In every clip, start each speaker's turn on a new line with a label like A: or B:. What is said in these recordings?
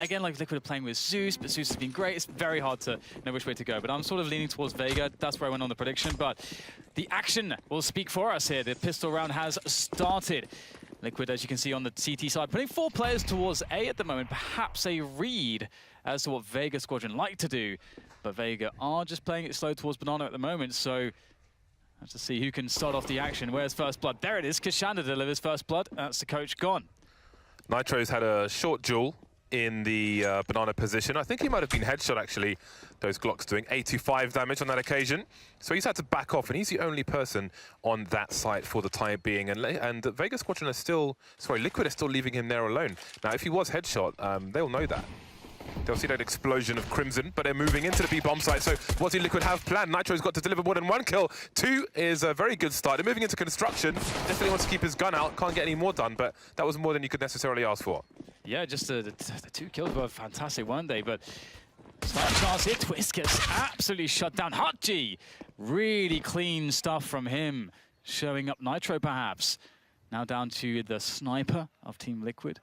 A: again, like Liquid are playing with Zeus, but Zeus has been great. It's very hard to know which way to go. But I'm sort of leaning towards Vega. That's where I went on the prediction. But the action will speak for us here. The pistol round has started. Liquid, as you can see on the CT side, putting 4 players towards A at the moment. Perhaps a read as to what Vega Squadron like to do. But Vega are just playing it slow towards Banana at the moment. So have to see who can start off the action. Where's first blood? There it is. keshandr delivers first blood. That's the coach gone.
B: Nitro's had a short duel in the Banana position. I think he might have been headshot, actually. Those Glocks doing 85 damage on that occasion. So he's had to back off, and he's the only person on that site for the time being. And Vega Squadron are still, sorry, Liquid are still leaving him there alone. Now, if he was headshot, they'll know that. They'll see that explosion of Crimson, but they're moving into the B-bomb site. So what do Liquid have planned? Nitro's got to deliver more than 1 kill. 2 is a very good start. They're moving into construction. Definitely wants to keep his gun out. Can't get any more done, but that was more than you could necessarily ask for.
A: Yeah, just the 2 kills were fantastic, weren't they? But slight chance here. Twistzz gets absolutely shut down. hutji, really clean stuff from him. Showing up Nitro, perhaps. Now down to the sniper of Team Liquid.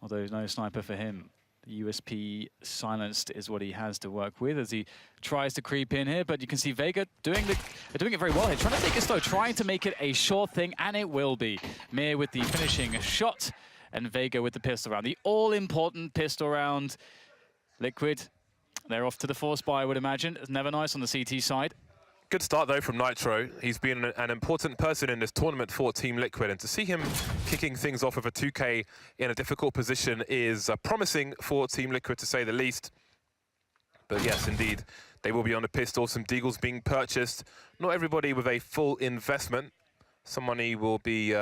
A: Although no sniper for him. The USP silenced is what he has to work with as he tries to creep in here. But you can see Vega doing it very well here. Trying to take it slow, trying to make it a sure thing, and it will be. Mir with the finishing shot, and Vega with the pistol round. The all-important pistol round. Liquid, they're off to the force buy, I would imagine. It's never nice on the CT side.
B: Good start, though, from Nitro. He's been an important person in this tournament for Team Liquid, and to see him kicking things off with a 2K in a difficult position is promising for Team Liquid, to say the least. But yes, indeed, they will be on the pistol. Some deagles being purchased. Not everybody with a full investment. Some money will be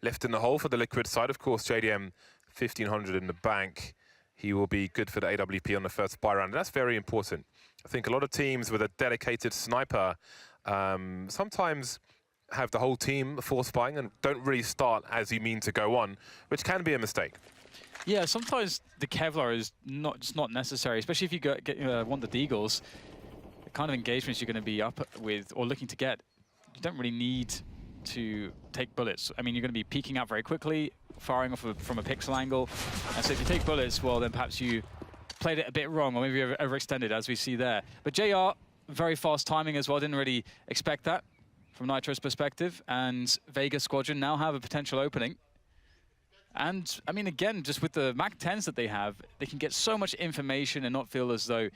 B: left in the hole for the Liquid side. Of course, JDM, 1,500 in the bank. He will be good for the AWP on the first buy round, and that's very important. I think a lot of teams with a dedicated sniper sometimes have the whole team force buying and don't really start as you mean to go on, which can be a mistake.
A: Yeah, sometimes the Kevlar is just not necessary, especially if you want the deagles. The kind of engagements you're going to be up with or looking to get, you don't really need to take bullets. I mean, you're going to be peeking out very quickly, firing off from a pixel angle. And so if you take bullets, well, then perhaps you played it a bit wrong, or maybe overextended, as we see there. But JR, very fast timing as well. Didn't really expect that from Nitro's perspective. And Vega Squadron now have a potential opening. And, I mean, again, just with the MAC-10s that they have, they can get so much information and not feel as though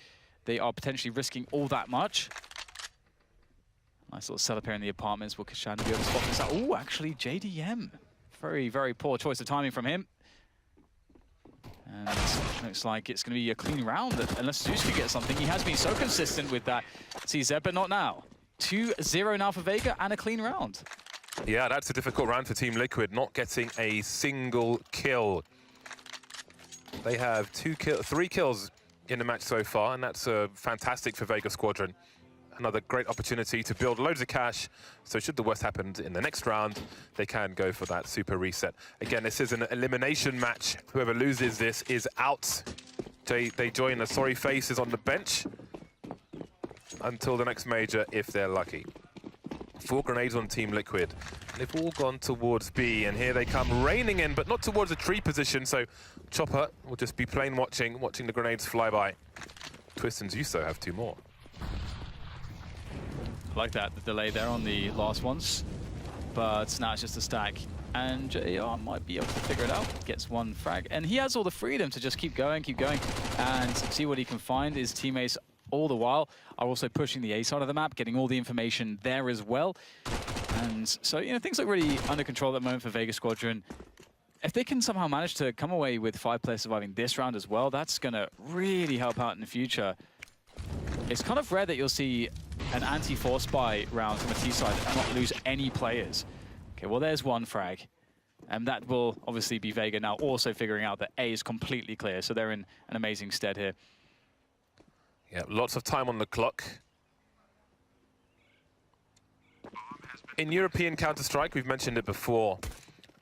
A: they are potentially risking all that much. Nice little setup here in the apartments. Will keshandr be able to spot this out? Oh, actually, JDM. Very, very poor choice of timing from him. And looks like it's going to be a clean round, unless Zeus can get something. He has been so consistent with that CZ, but not now. 2-0 now for Vega, and a clean round.
B: Yeah, that's a difficult round for Team Liquid, not getting a single kill. They have 3 kills in the match so far, and that's fantastic for Vega Squadron. Another great opportunity to build loads of cash. So should the worst happen in the next round, they can go for that super reset. Again, this is an elimination match. Whoever loses this is out. They join the sorry faces on the bench until the next major, if they're lucky. 4 grenades on Team Liquid. They've all gone towards B, and here they come raining in, but not towards a tree position. So Chopper will just be plain watching the grenades fly by. Twistzz and Zews have 2 more.
A: Like that, the delay there on the last ones. But now it's just a stack. And JR might be able to figure it out. Gets 1 frag. And he has all the freedom to just keep going, and see what he can find. His teammates all the while are also pushing the A side of the map, getting all the information there as well. And so, you know, things look really under control at the moment for Vega Squadron. If they can somehow manage to come away with 5 players surviving this round as well, that's going to really help out in the future. It's kind of rare that you'll see an anti-force buy round from a T side and not lose any players. Okay, well, there's 1 frag. And that will obviously be Vega now also figuring out that A is completely clear. So they're in an amazing stead here.
B: Yeah, lots of time on the clock. In European Counter-Strike, we've mentioned it before,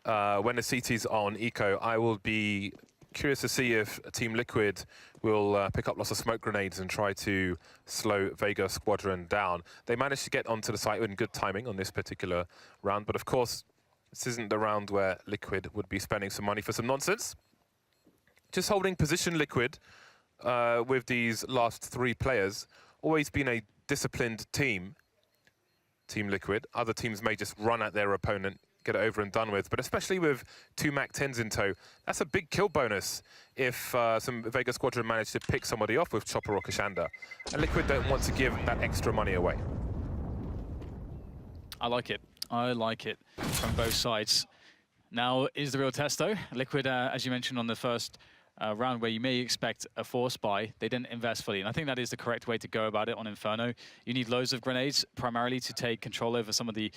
B: when the CTs are on eco, I will be curious to see if Team Liquid will pick up lots of smoke grenades and try to slow Vega Squadron down. They managed to get onto the site with good timing on this particular round, but of course, this isn't the round where Liquid would be spending some money for some nonsense. just holding position, Liquid, with these last 3 players. Always been a disciplined team, Team Liquid. Other teams may just run at their opponent, get it over and done with, but especially with 2 MAC-10s in tow, that's a big kill bonus if some Vega Squadron manage to pick somebody off with Chopper or keshandr. And Liquid don't want to give that extra money away.
A: I like it. I like it from both sides. Now is the real test, though. Liquid, as you mentioned on the first round, where you may expect a force buy, they didn't invest fully. And I think that is the correct way to go about it on Inferno. You need loads of grenades, primarily to take control over some of the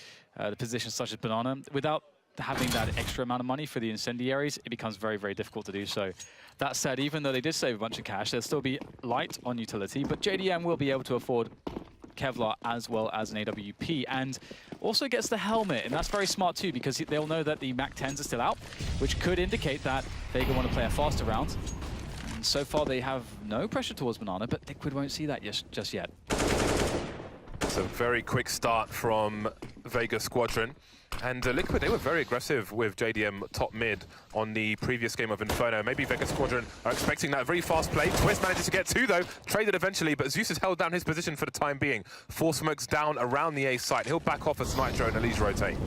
A: positions such as Banana. Without having that extra amount of money for the incendiaries, it becomes very, very difficult to do so. That said, even though they did save a bunch of cash, they'll still be light on utility, but JDM will be able to afford Kevlar as well as an AWP, and also gets the helmet, and that's very smart too, because they'll know that the MAC-10s are still out, which could indicate that Vega want to play a faster round. And so far they have no pressure towards Banana, but Liquid won't see that just yet.
B: It's a very quick start from Vega Squadron. And Liquid, they were very aggressive with JDM top mid on the previous game of Inferno. Maybe Vega Squadron are expecting that very fast play. Twistzz manages to get 2 though, traded eventually, but zews has held down his position for the time being. 4 smokes down around the A site. He'll back off as Nitro and ELIGE rotate.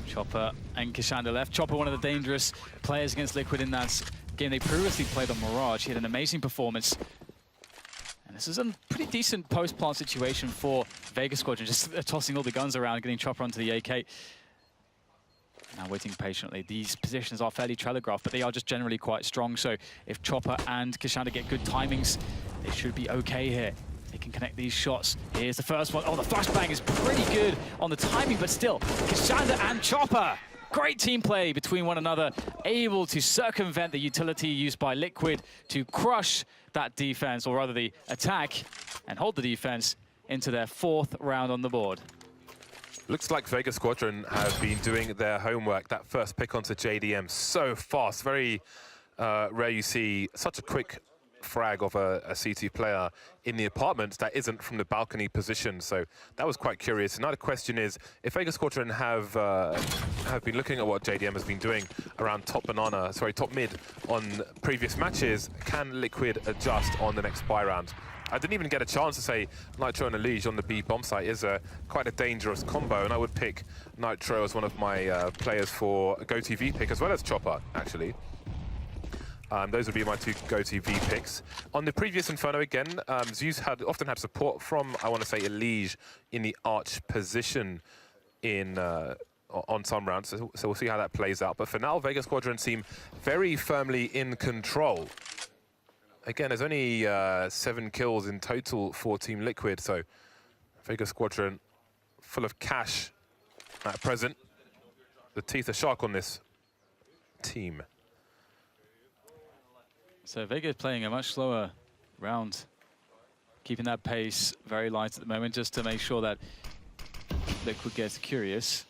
A: Chopper and keshandr left. Chopper, one of the dangerous players against Liquid in that game they previously played on Mirage. He had an amazing performance. And this is a pretty decent post-plant situation for Vega Squadron, just tossing all the guns around, getting Chopper onto the AK. Now waiting patiently. These positions are fairly telegraphed, but they are just generally quite strong. So if Chopper and keshandr get good timings, they should be okay here. They can connect these shots. Here's the first one. Oh, the flashbang is pretty good on the timing, but still, keshandr and Chopper. Great team play between one another, able to circumvent the utility used by Liquid to crush that defense, or rather the attack, and hold the defense into their 4th round on the board.
B: Looks like Vega Squadron have been doing their homework. That first pick onto JDM so fast. Very rare you see such a quick frag of a CT player in the apartment that isn't from the balcony position. So that was quite curious. Another question is, if Vega Squadron have been looking at what JDM has been doing around top mid on previous matches, can Liquid adjust on the next buy round? I didn't even get a chance to say Nitro and ELIGE on the B bomb site is quite a dangerous combo, and I would pick Nitro as one of my players for a go-TV pick, as well as Chopper, actually. Those would be my 2 go-TV picks. On the previous Inferno again, zews often had support from, I want to say, ELIGE in the arch position on some rounds, so we'll see how that plays out. But for now, Vega Squadron seem very firmly in control. Again, there's only 7 kills in total for Team Liquid, so Vega Squadron full of cash at present. The teeth are sharp on this team.
A: So Vega is playing a much slower round, keeping that pace very light at the moment, just to make sure that Liquid gets curious.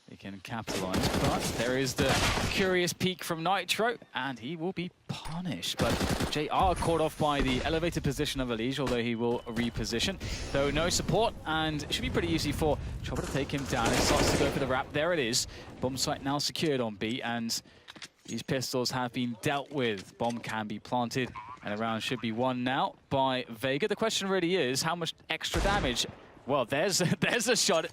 A: They can capitalize, but there is the curious peek from Nitro, and he will be punished. But JR caught off by the elevated position of ELIGE, although he will reposition. Though no support, and it should be pretty easy for Chopper to take him down. It starts to go for the wrap. There it is. Bomb site now secured on B, and these pistols have been dealt with. Bomb can be planted, and the round should be won now by Vega. The question really is, how much extra damage? Well, there's a shot.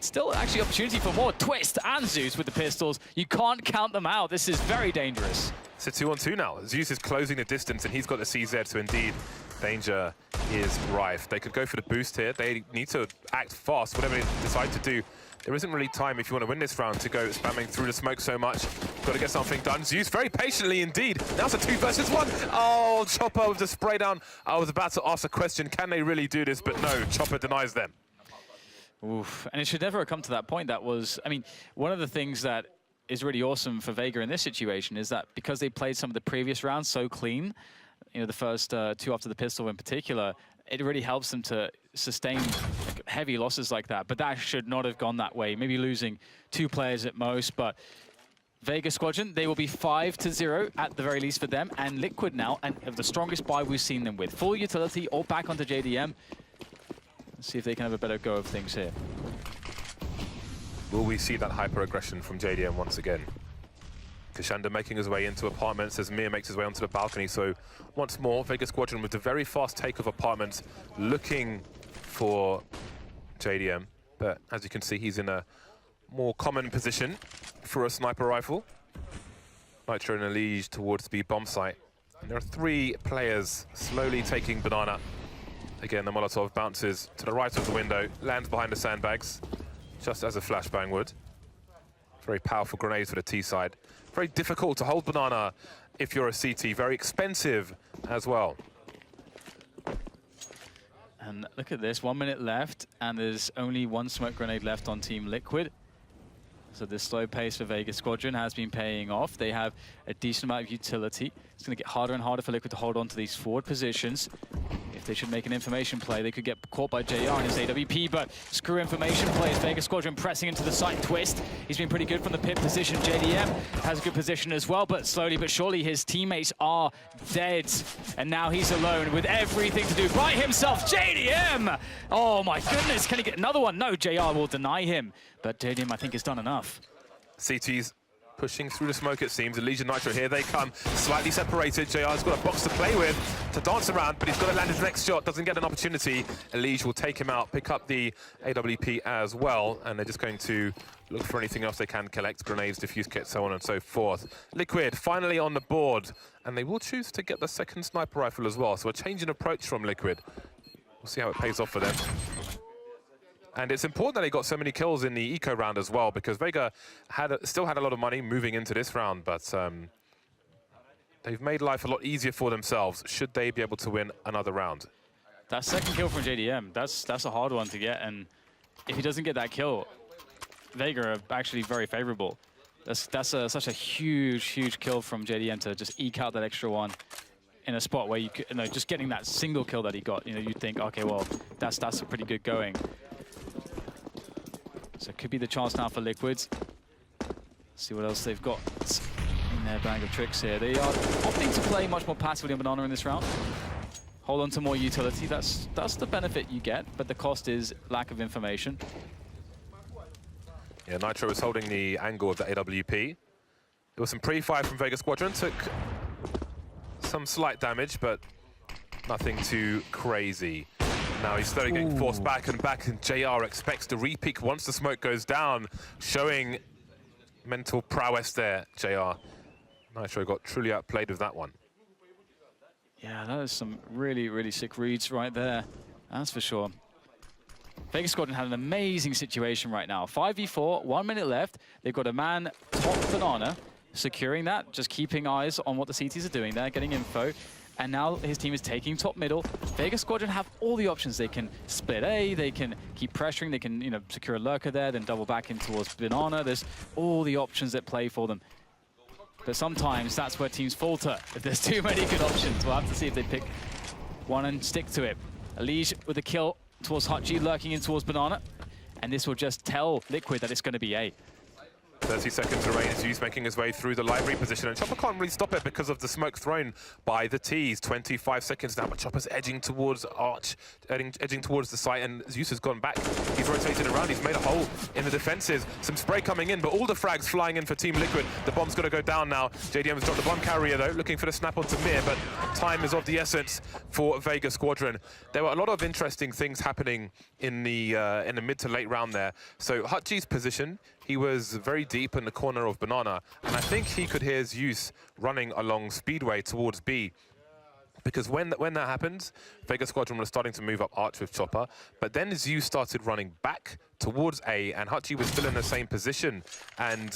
A: Still actually opportunity for more. Twistzz and zews with the pistols. You can't count them out. This is very dangerous.
B: It's a 2-on-2 now. zews is closing the distance, and he's got the CZ, so indeed, danger is rife. They could go for the boost here. They need to act fast, whatever they decide to do. There isn't really time, if you want to win this round, to go spamming through the smoke so much. Got to get something done. zews very patiently indeed. Now it's a 2 versus 1. Oh, Chopper with the spray down. I was about to ask a question, can they really do this? But no, Chopper denies them.
A: Oof. And it should never have come to that point. That was, I mean, one of the things that is really awesome for Vega in this situation is that because they played some of the previous rounds so clean, you know, the first 2 after the pistol in particular, it really helps them to sustain heavy losses like that. But that should not have gone that way. Maybe losing 2 players at most, but Vega Squadron, they will be 5-0 at the very least for them. And Liquid now, and the strongest buy we've seen them with. Full utility, all back onto JDM. Let's see if they can have a better go of things here.
B: Will we see that hyper-aggression from JDM once again? Keshandr making his way into apartments as Mir makes his way onto the balcony. So once more, Vega Squadron with the very fast take of apartments, looking for JDM. But as you can see, he's in a more common position for a sniper rifle. Nitro and ELEAGUE towards the bomb site. And there are 3 players slowly taking banana. Again, the Molotov bounces to the right of the window, lands behind the sandbags, just as a flashbang would. Very powerful grenades for the T side. Very difficult to hold banana if you're a CT. Very expensive as well.
A: And look at this, 1 minute left, and there's only 1 smoke grenade left on Team Liquid. So this slow pace for Vega Squadron has been paying off. They have a decent amount of utility. It's going to get harder and harder for Liquid to hold on to these forward positions. If they should make an information play, they could get caught by JR and his AWP, but screw information plays. Vega Squadron pressing into the site. Twistzz, he's been pretty good from the pit position. JDM has a good position as well, but slowly but surely his teammates are dead. And now he's alone with everything to do by himself. JDM! Oh my goodness, can he get another one? No, JR will deny him, but JDM I think has done enough.
B: CT's pushing through the smoke, it seems. ELEAGUE and Nitro, here they come. Slightly separated. JR's got a box to play with, to dance around, but he's got to land his next shot. Doesn't get an opportunity. ELEAGUE will take him out, pick up the AWP as well, and they're just going to look for anything else they can collect. Grenades, diffuse kits, so on and so forth. Liquid finally on the board, and they will choose to get the second sniper rifle as well. So a change in approach from Liquid. We'll see how it pays off for them. And it's important that they got so many kills in the eco round as well, because Vega still had a lot of money moving into this round, but they've made life a lot easier for themselves should they be able to win another round.
A: That second kill from JDM, that's a hard one to get, and if he doesn't get that kill, Vega are actually very favorable. That's such a huge kill from JDM to just eke out that extra one in a spot where you know, just getting that single kill that he got, you know, you'd think, okay, well, that's a pretty good going. So it could be the chance now for Liquids. See what else they've got in their bag of tricks here. They are opting to play much more passively on banana in this round. Hold on to more utility. That's the benefit you get, but the cost is lack of information.
B: Yeah, Nitro was holding the angle of the AWP. There was some pre-fire from Vega Squadron. Took some slight damage, but nothing too crazy. Now he's slowly getting forced back, and JR expects to re-peek once the smoke goes down, showing mental prowess there, JR. Nitro got truly outplayed with that one.
A: Yeah, that is some really sick reads right there, that's for sure. Vega Squadron had an amazing situation right now. 5v4, 1 minute left. They've got a man top banana, securing that, just keeping eyes on what the CTs are doing there, getting info. And now his team is taking top middle. Vega Squadron have all the options. They can split A, they can keep pressuring, they can, you know, secure a lurker there, then double back in towards banana. There's all the options that play for them. But sometimes that's where teams falter. If there's too many good options, we'll have to see if they pick one and stick to it. ELEAGUE with a kill towards hutji, lurking in towards banana. And this will just tell Liquid that it's going to be A.
B: 30 seconds remain. Zews making his way through the library position, and Chopper can't really stop it because of the smoke thrown by the T's. 25 seconds now, but Chopper's edging towards Arch, edging towards the site, and Zeus has gone back. He's rotated around, he's made a hole in the defenses. Some spray coming in, but all the frags flying in for Team Liquid. The bomb's got to go down now. JDM has dropped the bomb carrier though, looking for the snap onto Mir, but time is of the essence for Vega Squadron. There were a lot of interesting things happening in the mid to late round there. So hutji's position, he was very deep in the corner of banana, and I think he could hear Zeus running along Speedway towards B. Because when that happened, Vega Squadron was starting to move up Arch with Chopper, but then Zeus started running back towards A, and hutji was still in the same position. And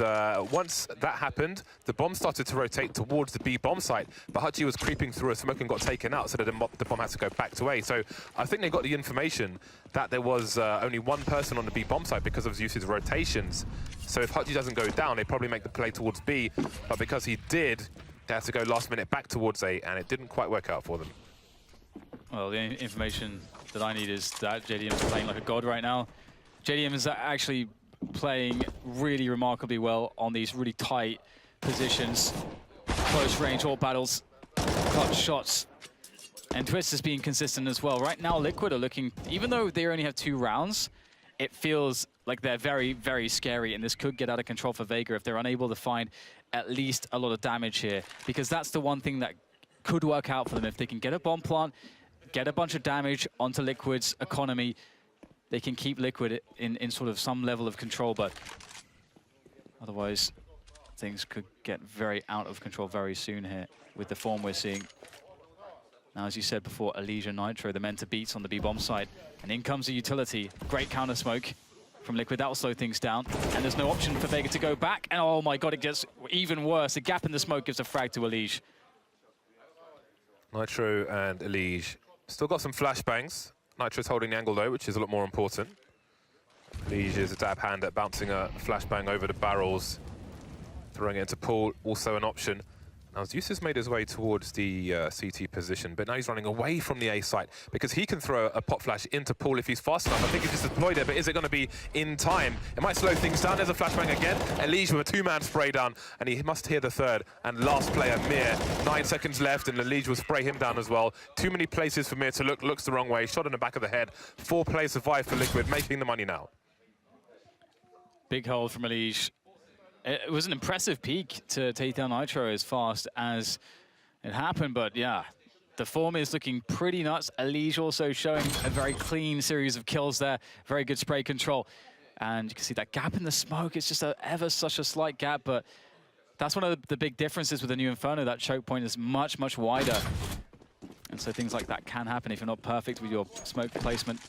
B: once that happened, the bomb started to rotate towards the B bomb site, but hutji was creeping through a smoke and got taken out, so that the bomb had to go back to A. So I think they got the information that there was only one person on the B bomb site because of Zeus's rotations. So if hutji doesn't go down, they probably make the play towards B, but because he did, they had to go last minute back towards A, and it didn't quite work out for them.
A: Well, the information that I need is that JDM is playing like a god right now. JDM is actually playing really remarkably well on these really tight positions. Close range, all battles, clutch shots. And Twistzz is being consistent as well. Right now, Liquid are looking, even though they only have 2 rounds, it feels like they're very scary, and this could get out of control for Vega if they're unable to find at least a lot of damage here, because that's the one thing that could work out for them. If they can get a bomb plant, get a bunch of damage onto Liquid's economy, they can keep Liquid in sort of some level of control, but otherwise things could get very out of control very soon here with the form we're seeing. Now, as you said before, ELIGE and Nitro, the men to beat on the B-bomb side. And in comes a utility. Great counter smoke from Liquid. That will slow things down. And there's no option for Vega to go back. And oh my god, it gets even worse. A gap in the smoke gives a frag to ELIGE.
B: Nitro and ELIGE still got some flashbangs. Nitro's holding the angle though, which is a lot more important. ELIGE is a dab hand at bouncing a flashbang over the barrels, throwing it into pool, also an option. Now, zews has made his way towards the CT position, but now he's running away from the A site because he can throw a pop flash into pool if he's fast enough. I think he's just deployed it, but is it going to be in time? It might slow things down. There's a flashbang again. ELIGE with a two-man spray down, and he must hear the third. And last player, Mir. 9 seconds left, and ELIGE will spray him down as well. Too many places for Mir to look. Looks the wrong way. Shot in the back of the head. 4 players survive for Liquid, making the money now.
A: Big hold from ELIGE. It was an impressive peak to take down Nitro as fast as it happened, but yeah, the form is looking pretty nuts. ELIGE also showing a very clean series of kills there, very good spray control. And you can see that gap in the smoke. It's just ever such a slight gap, but that's one of the big differences with the new Inferno. That choke point is much, much wider. And so things like that can happen if you're not perfect with your smoke placement.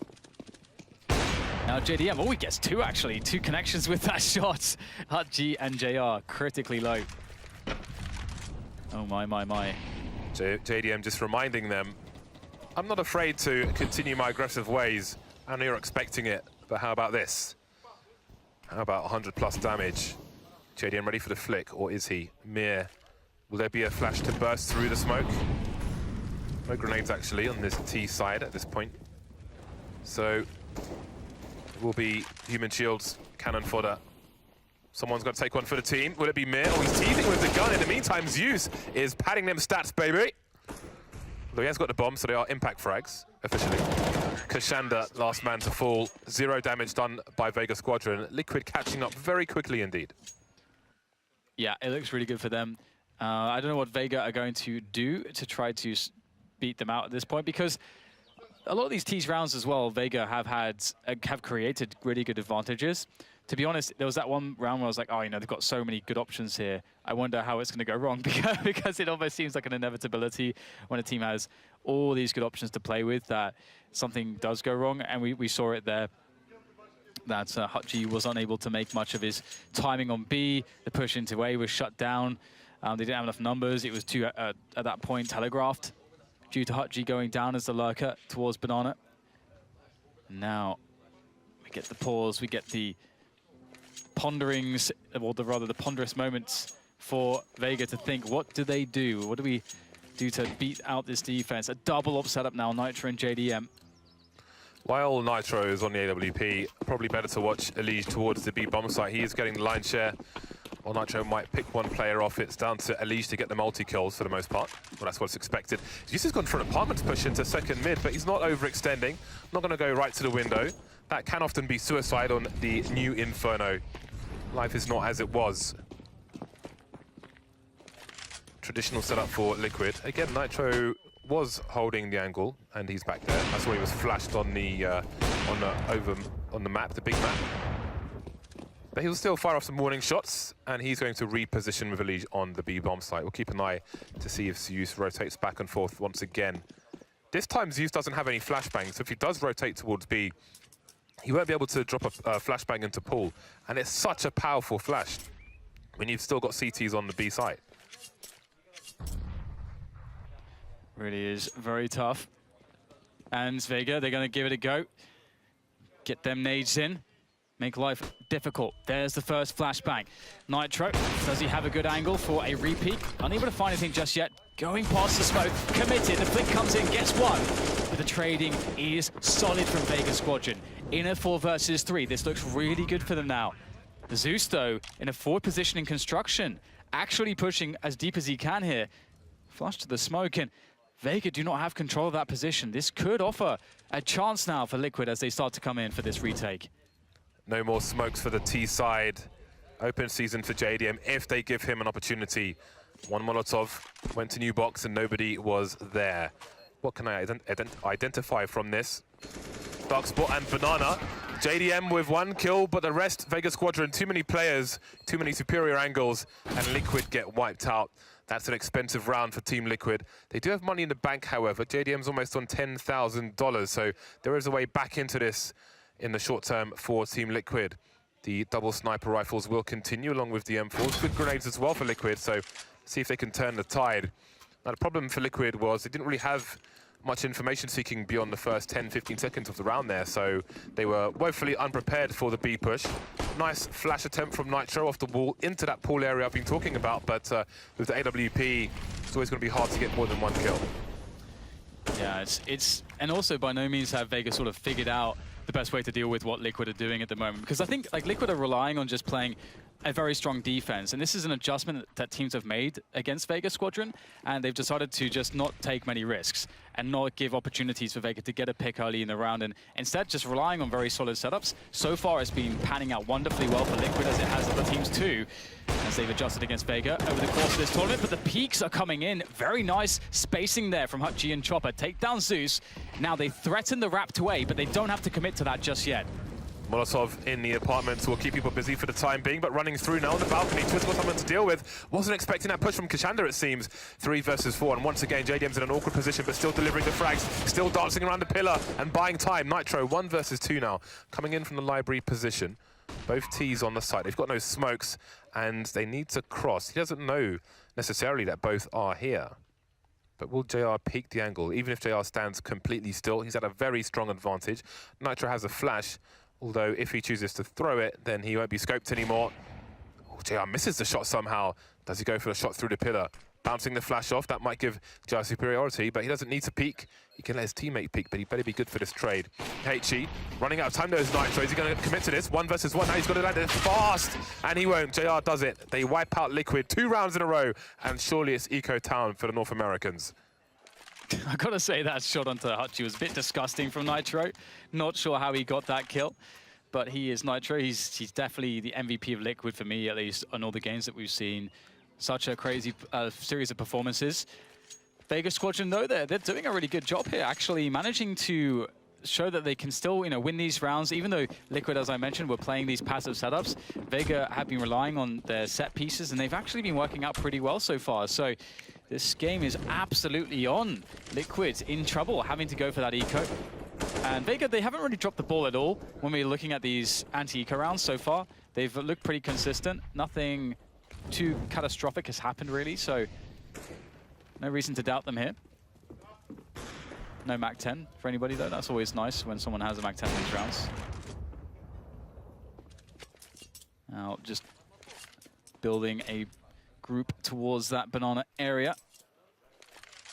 A: Now JDM, oh, he gets 2 actually. 2 connections with that shot. hutji and JR critically low. Oh my.
B: JDM just reminding them, I'm not afraid to continue my aggressive ways. I know you're expecting it, but how about this? How about 100+ damage? JDM ready for the flick, or is he? Mir, will there be a flash to burst through the smoke? No grenades actually on this T side at this point. So it will be human shields, cannon fodder. Someone's got to take one for the team. Will it be Mir? Oh, he's teasing with the gun. In the meantime, zews is padding them stats, baby. Though he has got the bomb, so they are impact frags, officially. Keshandr, last man to fall. 0 damage done by Vega Squadron. Liquid catching up very quickly indeed.
A: Yeah, it looks really good for them. I don't know what Vega are going to do to try to beat them out at this point, because a lot of these tease rounds as well, Vega have created really good advantages. To be honest, there was that one round where I was like, oh, you know, they've got so many good options here. I wonder how it's going to go wrong, because it almost seems like an inevitability when a team has all these good options to play with, that something does go wrong. And we saw it there, that hutji was unable to make much of his timing on B. The push into A was shut down. They didn't have enough numbers. It was too, at that point, telegraphed due to hutji going down as the lurker towards Banana. Now, we get the pause, we get the ponderings, or rather the ponderous moments for Vega to think, what do they do? What do we do to beat out this defense? A double up setup now, Nitro and JDM.
B: While Nitro is on the AWP, probably better to watch ELIGE towards the B-bomb site. He is getting the line share. While Nitro might pick one player off, it's down to ELIGE to get the multi-kills for the most part. Well, that's what's expected. zews has gone for an apartment push into second mid, but he's not overextending. Not going to go right to the window. That can often be suicide on the new Inferno. Life is not as it was. Traditional setup for Liquid. Again, Nitro was holding the angle, and he's back there. That's why he was flashed on the map, the big map. But he'll still fire off some warning shots, and he's going to reposition with ELIGE on the B-bomb site. We'll keep an eye to see if zews rotates back and forth once again. This time, zews doesn't have any flashbangs, so if he does rotate towards B, he won't be able to drop a flashbang into pool. And it's such a powerful flash when you've still got CTs on the B side.
A: Really is very tough. And Vega, they're going to give it a go. Get them nades in. Make life difficult. There's the first flashbang. Nitro, does he have a good angle for a repeat? Unable to find anything just yet. Going past the smoke, committed. The flick comes in, gets one. But the trading is solid from Vega Squadron. In a 4 versus 3, this looks really good for them now. The zews, though, in a forward position in construction, actually pushing as deep as he can here. Flush to the smoke, and Vega do not have control of that position. This could offer a chance now for Liquid as they start to come in for this retake.
B: No more smokes for the T side. Open season for JDM if they give him an opportunity. One Molotov went to new box and nobody was there. What can I identify from this? Dark Spot and Banana. JDM with 1 kill, but the rest, Vega Squadron, too many players, too many superior angles, and Liquid get wiped out. That's an expensive round for Team Liquid. They do have money in the bank, however. JDM's almost on $10,000, so there is a way back into this in the short term for Team Liquid. The double sniper rifles will continue along with the M4s. Good grenades as well for Liquid, so see if they can turn the tide. Now, the problem for Liquid was they didn't really have much information seeking beyond the first 10-15 seconds of the round there, so they were woefully unprepared for the B push. Nice flash attempt from Nitro off the wall into that pool area I've been talking about, but with the AWP, it's always going to be hard to get more than 1 kill.
A: Yeah, it's and also by no means have Vega sort of figured out the best way to deal with what Liquid are doing at the moment, because I think like Liquid are relying on just playing a very strong defense, and this is an adjustment that teams have made against Vega Squadron, and they've decided to just not take many risks and not give opportunities for Vega to get a pick early in the round, and instead just relying on very solid setups. So far it's been panning out wonderfully well for Liquid, as it has other teams too, as they've adjusted against Vega over the course of this tournament. But the peaks are coming in. Very nice spacing there from hutji and Chopper. Take down Zeus. Now they threaten the wrapped away, but they don't have to commit to that just yet.
B: Molotov in the apartments will keep people busy for the time being, but running through now on the balcony. Twistzz got someone to deal with. Wasn't expecting that push from keshandr, it seems. 3 versus 4, and once again, JDM's in an awkward position, but still delivering the frags, still dancing around the pillar and buying time. Nitro, 1 versus 2 now, coming in from the library position. Both T's on the side. They've got no smokes, and they need to cross. He doesn't know necessarily that both are here. But will JR peek the angle? Even if JR stands completely still, he's at a very strong advantage. Nitro has a flash, although if he chooses to throw it, then he won't be scoped anymore. Oh, JR misses the shot somehow. Does he go for a shot through the pillar? Bouncing the flash off, that might give JR superiority, but he doesn't need to peek. He can let his teammate peek, but he better be good for this trade. hutji, running out of time, knows Nitro. Is he going to commit to this? 1 versus 1, now he's got to land it fast, and he won't. JR does it. They wipe out Liquid 2 rounds in a row, and surely it's Eco Town for the North Americans.
A: I gotta say that shot onto hutji was a bit disgusting from Nitro. Not sure how he got that kill, but he is Nitro. He's definitely the MVP of Liquid for me, at least, on all the games that we've seen. Such a crazy series of performances. Vega Squadron, though, they're doing a really good job here, actually managing to show that they can still, win these rounds. Even though Liquid, as I mentioned, were playing these passive setups, Vega have been relying on their set pieces, and they've actually been working out pretty well so far. So this game is absolutely on. Liquid in trouble, having to go for that eco. And Vega, they haven't really dropped the ball at all when we're looking at these anti-eco rounds so far. They've looked pretty consistent. Nothing too catastrophic has happened, really, so no reason to doubt them here. No Mac 10 for anybody, though. That's always nice when someone has a Mac 10 in these rounds. Now, just building a group towards that banana area.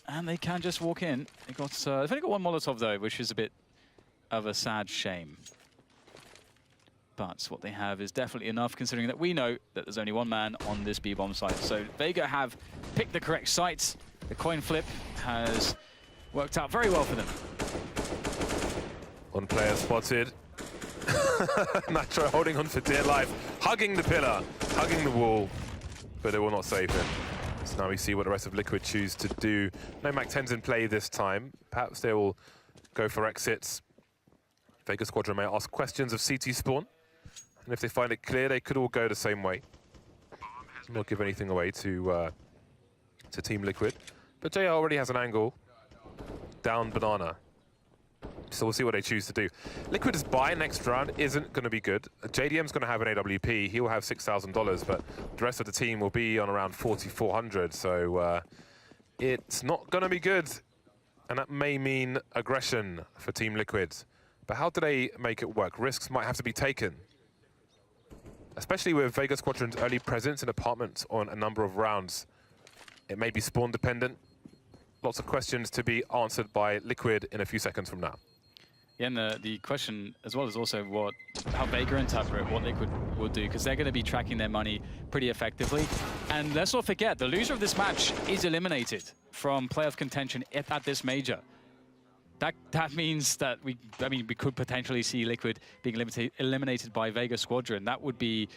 A: And they can just walk in. They've only got 1 Molotov, though, which is a bit of a sad shame. But what they have is definitely enough, considering that we know that there's only 1 man on this B-bomb site. So Vega have picked the correct site. The coin flip has worked out very well for them.
B: 1 player spotted. Nitro holding on for dear life, hugging the pillar, hugging the wall, but they will not save him. So now we see what the rest of Liquid choose to do. No Mac 10s in play this time. Perhaps they will go for exits. Vega Squadron may ask questions of CT spawn. And if they find it clear, they could all go the same way. Not give anything away to Team Liquid. But JR already has an angle down banana. So we'll see what they choose to do. Liquid's buy next round isn't going to be good. JDM's going to have an AWP. He'll have $6,000, but the rest of the team will be on around 4,400. So it's not going to be good. And that may mean aggression for Team Liquid. But how do they make it work? Risks might have to be taken, especially with Vega Squadron's early presence in apartments on a number of rounds. It may be spawn dependent. Lots of questions to be answered by Liquid in a few seconds from now.
A: Yeah, and the question as well is also how Vega interpret what Liquid will do, because they're going to be tracking their money pretty effectively. And let's not forget, the loser of this match is eliminated from playoff contention at this major. That means that we could potentially see Liquid being eliminated by Vega Squadron. That would be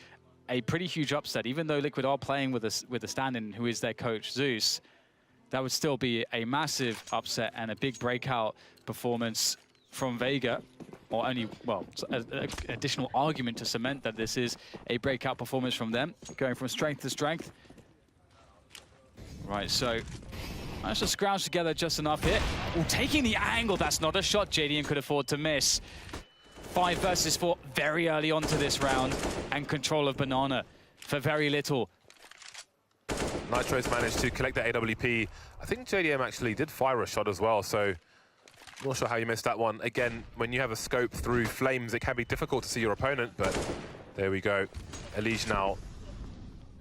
A: a pretty huge upset. Even though Liquid are playing with a stand-in who is their coach, Zeus, that would still be a massive upset and a big breakout performance from Vega, or only, well, an additional argument to cement that this is a breakout performance from them, going from strength to strength. Right, so managed to scrounge together just enough here. Ooh, taking the angle, that's not a shot JDM could afford to miss. 5 versus 4 very early onto this round, and control of Banana for very little.
B: Nitro's managed to collect the AWP. I think JDM actually did fire a shot as well, so not sure how you missed that one. Again, when you have a scope through flames, it can be difficult to see your opponent, but there we go. ELIGE now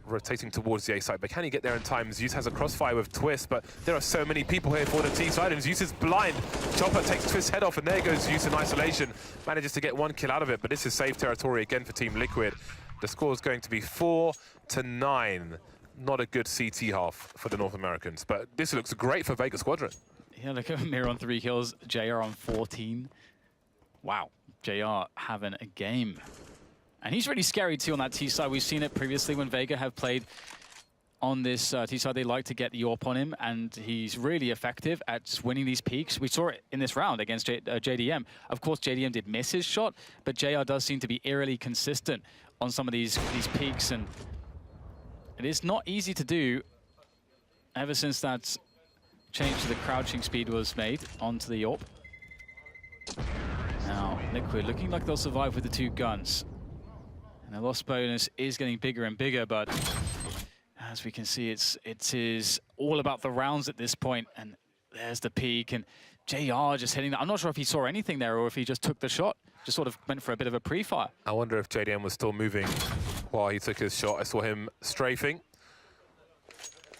B: rotating towards the A site, but can he get there in time? Zeus has a crossfire with Twistzz, but there are so many people here for the T side, and Zeus is blind. Chopper takes Twistz's head off, and there goes Zeus in isolation. Manages to get 1 kill out of it, but this is safe territory again for Team Liquid. The score is going to be 4-9. Not a good CT half for the North Americans, but this looks great for Vega Squadron.
A: Yeah, look at Mir on 3 kills, JR on 14. Wow, JR having a game. And he's really scary too on that T side. We've seen it previously when Vega have played on this T side. They like to get the AWP on him, and he's really effective at just winning these peaks. We saw it in this round against JDM. Of course, JDM did miss his shot, but JR does seem to be eerily consistent on some of these peaks, and it is not easy to do ever since that change to the crouching speed was made onto the AWP. Now, Liquid looking like they'll survive with the 2 guns. And the loss bonus is getting bigger and bigger, but as we can see, it is all about the rounds at this point. And there's the peak, and JR just hitting that. I'm not sure if he saw anything there or if he just took the shot, just sort of went for a bit of a pre-fire.
B: I wonder if JDM was still moving while he took his shot. I saw him strafing.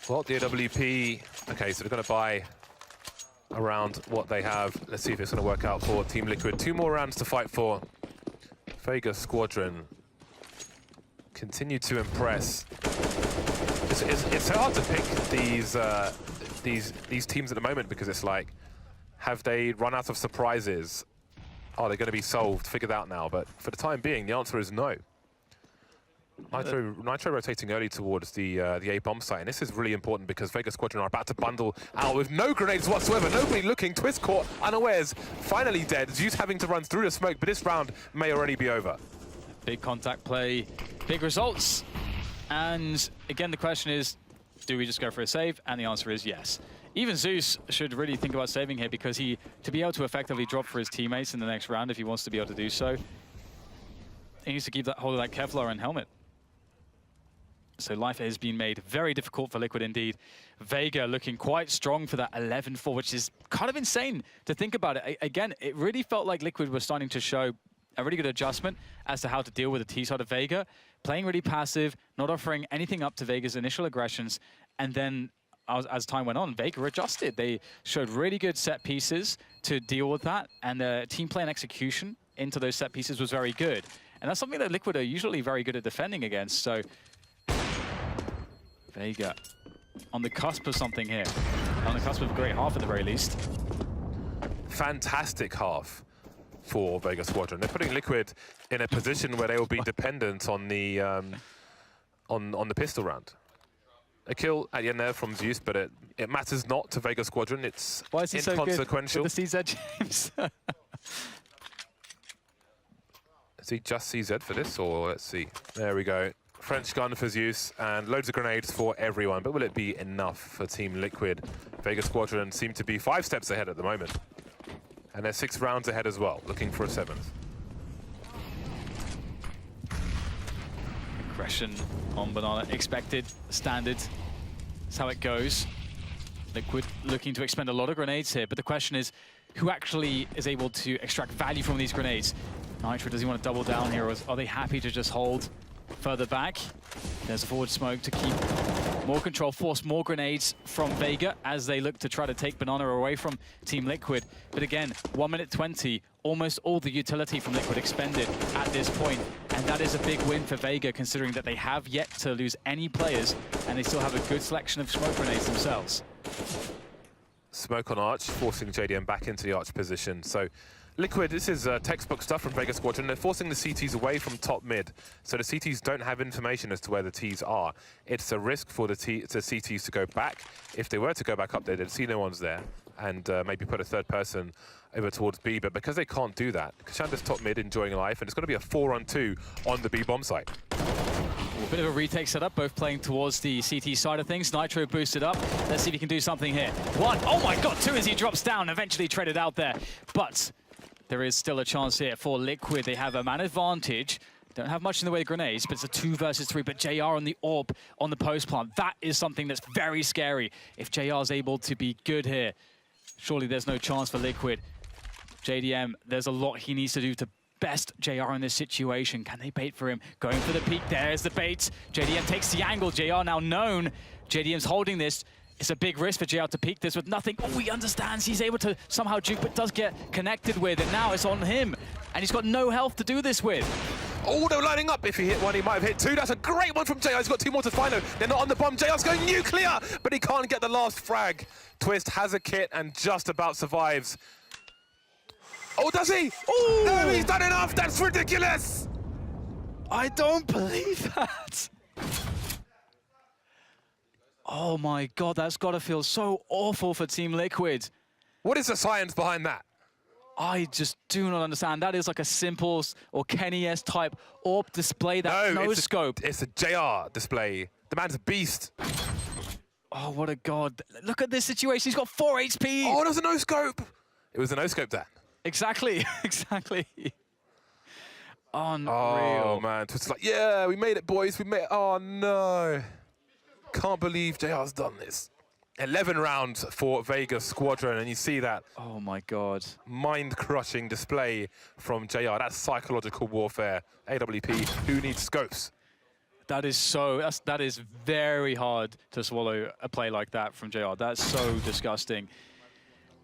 B: Well, the AWP, okay, so they're going to buy around what they have. Let's see if it's going to work out for Team Liquid. 2 more rounds to fight for. Vega Squadron continue to impress. It's so hard to pick these teams at the moment, because it's like, have they run out of surprises? Are they going to be solved, figured out now? But for the time being, the answer is no. Nitro rotating early towards the A-bomb site, and this is really important because Vega Squadron are about to bundle out with no grenades whatsoever, nobody looking. Twistzz caught unawares, finally dead. Zeus having to run through the smoke, but this round may already be over.
A: Big contact play, big results. And again, the question is, do we just go for a save? And the answer is yes. Even Zeus should really think about saving here, because to be able to effectively drop for his teammates in the next round, if he wants to be able to do so, he needs to keep hold of that Kevlar and helmet. So life has been made very difficult for Liquid indeed. Vega looking quite strong for that 11-4, which is kind of insane to think about it. Again, it really felt like Liquid was starting to show a really good adjustment as to how to deal with the T side of Vega, playing really passive, not offering anything up to Vega's initial aggressions, and then as time went on, Vega adjusted. They showed really good set pieces to deal with that, and the team play and execution into those set pieces was very good. And that's something that Liquid are usually very good at defending against, so Vega on the cusp of something here. On the cusp of a great half at the very least.
B: Fantastic half for Vega Squadron. They're putting Liquid in a position where they will be dependent on the on the pistol round. A kill at the end there from Zeus, but it matters not to Vega Squadron. It's
A: Why is he
B: inconsequential.
A: So good with the CZ, James?
B: Is he just CZ for this, or let's see. There we go. French gun for Zeus, and loads of grenades for everyone. But will it be enough for Team Liquid? Vega Squadron seem to be 5 steps ahead at the moment. And they're 6 rounds ahead as well, looking for a 7th.
A: Aggression on Banana, expected, standard. That's how it goes. Liquid looking to expend a lot of grenades here, but the question is, who actually is able to extract value from these grenades? Nitro, does he want to double down here, or are they happy to just hold further back? There's a forward smoke to keep more control, force more grenades from Vega as they look to try to take Banana away from Team Liquid. But again, 1 minute 20, almost all the utility from Liquid expended at this point. And that is a big win for Vega, considering that they have yet to lose any players, and they still have a good selection of smoke grenades themselves.
B: Smoke on Arch, forcing JDM back into the Arch position. So Liquid, this is textbook stuff from Vega Squadron. They're forcing the CTs away from top mid, so the CTs don't have information as to where the Ts are. It's a risk for the CTs to go back. If they were to go back up there, they'd see no one's there, and maybe put a third person over towards B. But because they can't do that, Keshandr's top mid enjoying life, and it's going to be a 4-on-2 on the B bomb site.
A: A bit of a retake setup, both playing towards the CT side of things. Nitro boosted up. Let's see if he can do something here. One. Oh my god, two as he drops down, eventually traded out there. But there is still a chance here for Liquid. They have a man advantage. Don't have much in the way of grenades, but it's a 2 versus 3. But JR on the AWP on the post plant. That is something that's very scary. If JR is able to be good here, surely there's no chance for Liquid. JDM, there's a lot he needs to do to best JR in this situation. Can they bait for him? Going for the peek. There's the bait. JDM takes the angle. JR now known. JDM's holding this. It's a big risk for JR to peek this with nothing. Oh, he understands. He's able to somehow juke, but does get connected with it. Now it's on him. And he's got no health to do this with.
B: Oh, they're lining up. If he hit one, he might have hit two. That's a great one from JR. He's got 2 more to find though. They're not on the bomb. JR's going nuclear, but he can't get the last frag. Twistzz has a kit and just about survives. Oh, does he? Oh, no, he's done enough. That's ridiculous.
A: I don't believe that. Oh my god, that's got to feel so awful for Team Liquid.
B: What is the science behind that?
A: I just do not understand. That is like a Simples or Kenny-S type AWP display, that no scope.
B: It's a JR display. The man's a beast.
A: Oh, what a god. Look at this situation. He's got 4 HP.
B: Oh, it was a no scope. It was a no scope there.
A: Exactly, exactly. Unreal.
B: Oh man, Twistzz like, yeah, we made it, boys. We made it. Oh no. Can't believe JR's done this. 11 rounds for Vega Squadron, and you see that.
A: Oh my god.
B: Mind-crushing display from JR. That's psychological warfare. AWP, who needs scopes?
A: That is very hard to swallow a play like that from JR. That's so disgusting.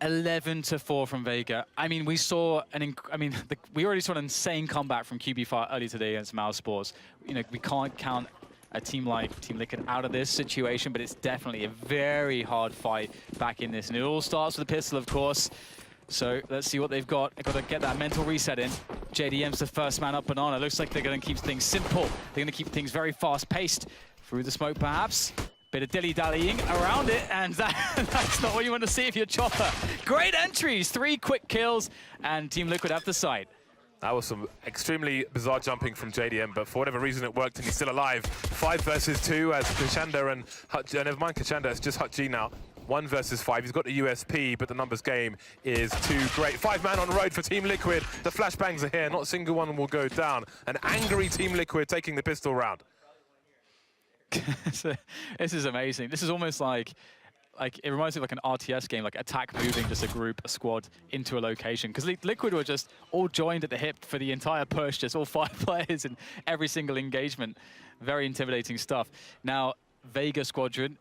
A: 11-4 from Vega. I mean, we saw we already saw an insane comeback from QB5 early today against Mouse Sports. You know, we can't count a team like Team Liquid out of this situation, but it's definitely a very hard fight back in this. And it all starts with a pistol, of course. So let's see what they've got. They've got to get that mental reset in. JDM's the first man up. Banana looks like they're going to keep things simple. They're going to keep things very fast-paced. Through the smoke, perhaps. Bit of dilly-dallying around it, and that's not what you want to see if you're Chopper. Great entries, 3 quick kills, and Team Liquid have the site.
B: That was some extremely bizarre jumping from JDM, but for whatever reason it worked and he's still alive. 5 versus 2 as keshandr and hutji, never mind keshandr, it's just hutji now. 1 versus 5, he's got the USP, but the numbers game is too great. 5-man on road for Team Liquid. The flashbangs are here, not a single one will go down. An angry Team Liquid taking the pistol round.
A: This is amazing. This is almost like it reminds me of like an RTS game, like attack moving just a group, a squad into a location. Because Liquid were just all joined at the hip for the entire push, just all 5 players in every single engagement. Very intimidating stuff. Now, Vega Squadron,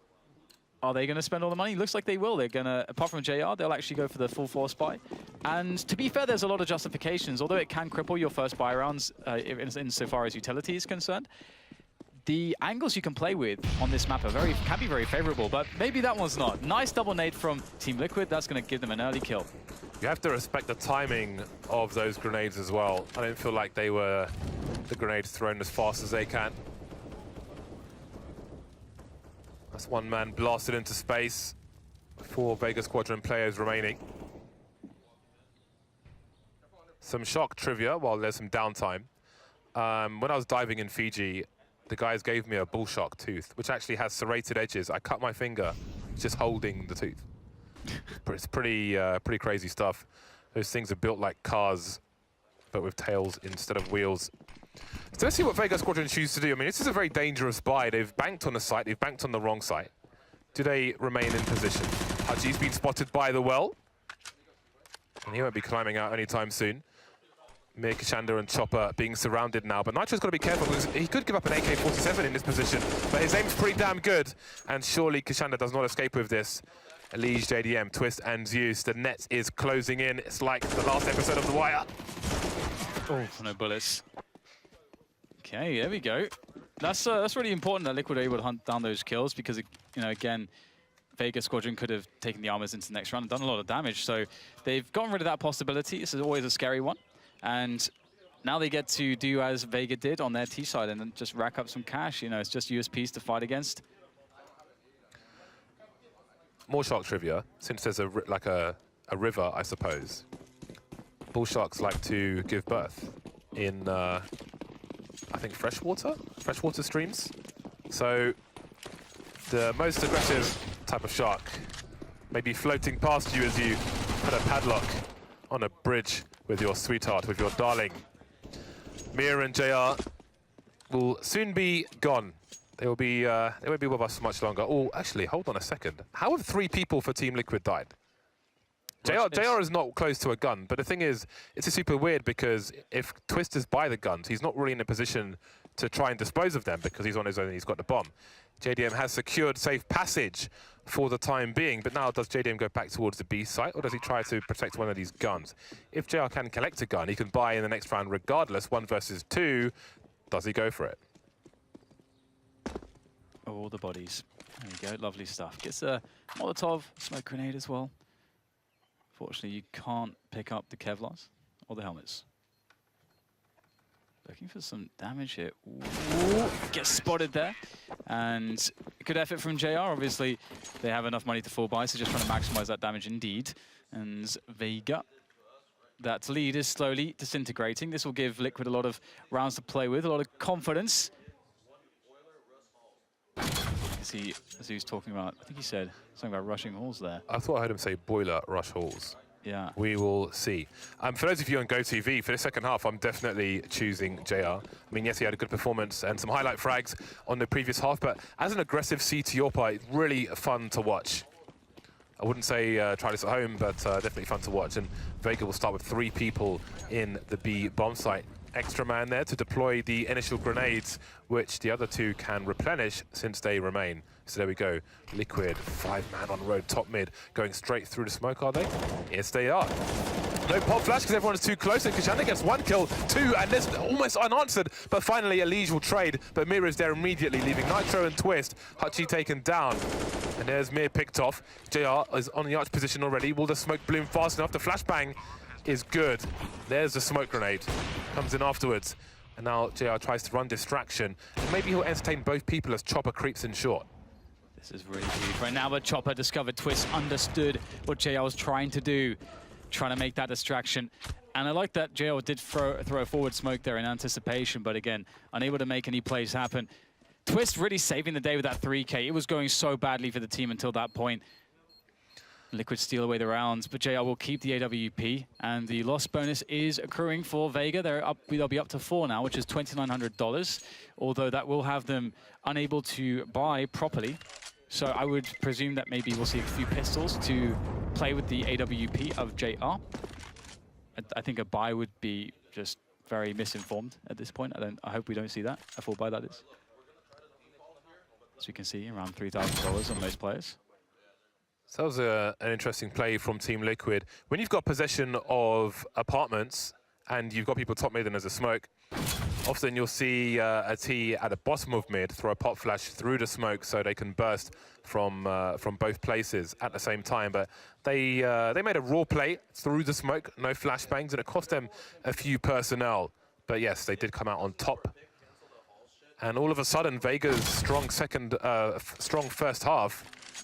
A: are they going to spend all the money? Looks like they will. They're going to, apart from JR, they'll actually go for the full force buy. And to be fair, there's a lot of justifications. Although it can cripple your first buy rounds insofar as utility is concerned, the angles you can play with on this map can be very favorable, but maybe that one's not. Nice double nade from Team Liquid. That's going to give them an early kill.
B: You have to respect the timing of those grenades as well. I don't feel like they were the grenades thrown as fast as they can. That's 1 man blasted into space. 4 Vega Squadron players remaining. Some shock trivia while there's some downtime. When I was diving in Fiji, the guys gave me a bull shark tooth, which actually has serrated edges. I cut my finger just holding the tooth. It's pretty crazy stuff. Those things are built like cars, but with tails instead of wheels. So let's see what Vega Squadron choose to do. I mean, this is a very dangerous buy. They've banked on the site. They've banked on the wrong site. Do they remain in position? Hutji's been spotted by the well, and he won't be climbing out anytime soon. keshandr and Chopper being surrounded now, but Nitro's got to be careful because he could give up an AK-47 in this position, but his aim's pretty damn good, and surely keshandr does not escape with this. EliGe, JDM, Twistzz, and zews. The net is closing in. It's like the last episode of The Wire.
A: Oh, no bullets. Okay, there we go. That's really important that Liquid are able to hunt down those kills because, you know, again, Vega Squadron could have taken the armors into the next round and done a lot of damage. So they've gotten rid of that possibility. This is always a scary one. And now they get to do as Vega did on their T side and then just rack up some cash. You know, it's just USPs to fight against.
B: More shark trivia, since there's a river, I suppose. Bull sharks like to give birth in, I think, freshwater streams. So the most aggressive type of shark may be floating past you as you put a padlock on a bridge with your sweetheart, with your darling. Mira and JR will soon be gone. They won't be with us much longer. Oh, actually, hold on a second. How have 3 people for Team Liquid died? JR is not close to a gun, but the thing is, it's super weird because if Twistzz is by the guns, he's not really in a position to try and dispose of them because he's on his own and he's got the bomb. JDM has secured safe passage for the time being, but now does JDM go back towards the B site or does he try to protect one of these guns? If JR can collect a gun, he can buy in the next round regardless, 1 versus 2. Does he go for it?
A: All the bodies. There you go, lovely stuff. Gets a Molotov, smoke grenade as well. Fortunately, you can't pick up the Kevlars or the helmets. Looking for some damage here. Ooh, gets spotted there. And good effort from JR. Obviously, they have enough money to fall by, so just trying to maximize that damage indeed. And Vega, that lead is slowly disintegrating. This will give Liquid a lot of rounds to play with, a lot of confidence. See, as he was talking about, I think he said something about rushing halls there.
B: I thought I heard him say boiler rush halls.
A: Yeah.
B: We will see. For those of you on GoTV, for the second half, I'm definitely choosing JR. I mean, yes, he had a good performance and some highlight frags on the previous half, but as an aggressive CT AWP, it's really fun to watch. I wouldn't say try this at home, but definitely fun to watch. And Vega will start with 3 people in the B bomb site. Extra man there to deploy the initial grenades, which the other 2 can replenish since they remain. So there we go. Liquid, 5-man on road, top mid, going straight through the smoke, are they? Yes, they are. No pop flash because everyone is too close, and keshandr gets 1 kill, 2, and this almost unanswered. But finally, ELIGE will trade, but Mira is there immediately, leaving Nitro and Twistzz. Hutji taken down. And there's Mir picked off. JR is on the arch position already. Will the smoke bloom fast enough? The flashbang is good. There's the smoke grenade. Comes in afterwards. And now JR tries to run distraction. And maybe he'll entertain both people as Chopper creeps in short.
A: This is really deep right now, but Chopper discovered Twistzz, understood what JR was trying to do, trying to make that distraction. And I like that JR did throw a forward smoke there in anticipation, but again, unable to make any plays happen. Twistzz really saving the day with that 3K. It was going so badly for the team until that point. Liquid steal away the rounds, but JR will keep the AWP, and the loss bonus is accruing for Vega. They'll be up to 4 now, which is $2,900, although that will have them unable to buy properly. So I would presume that maybe we'll see a few pistols to play with the AWP of JR. I think a buy would be just very misinformed at this point. I hope we don't see that. A full buy, that is. As you can see, around $3,000 on most players.
B: So that was an interesting play from Team Liquid. When you've got possession of apartments and you've got people top mid and there's a smoke, often you'll see a T at the bottom of mid throw a pop flash through the smoke so they can burst from both places at the same time. But they made a raw play through the smoke, no flashbangs, and it cost them a few personnel. But yes, they did come out on top. And all of a sudden, Vega's strong first half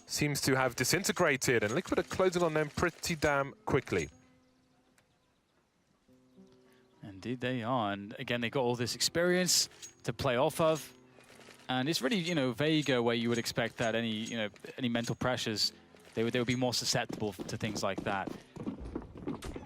B: seems to have disintegrated, and Liquid are closing on them pretty damn quickly.
A: Indeed they are, and again, they got all this experience to play off of. And it's really, Vega where you would expect that any mental pressures, they would be more susceptible to things like that.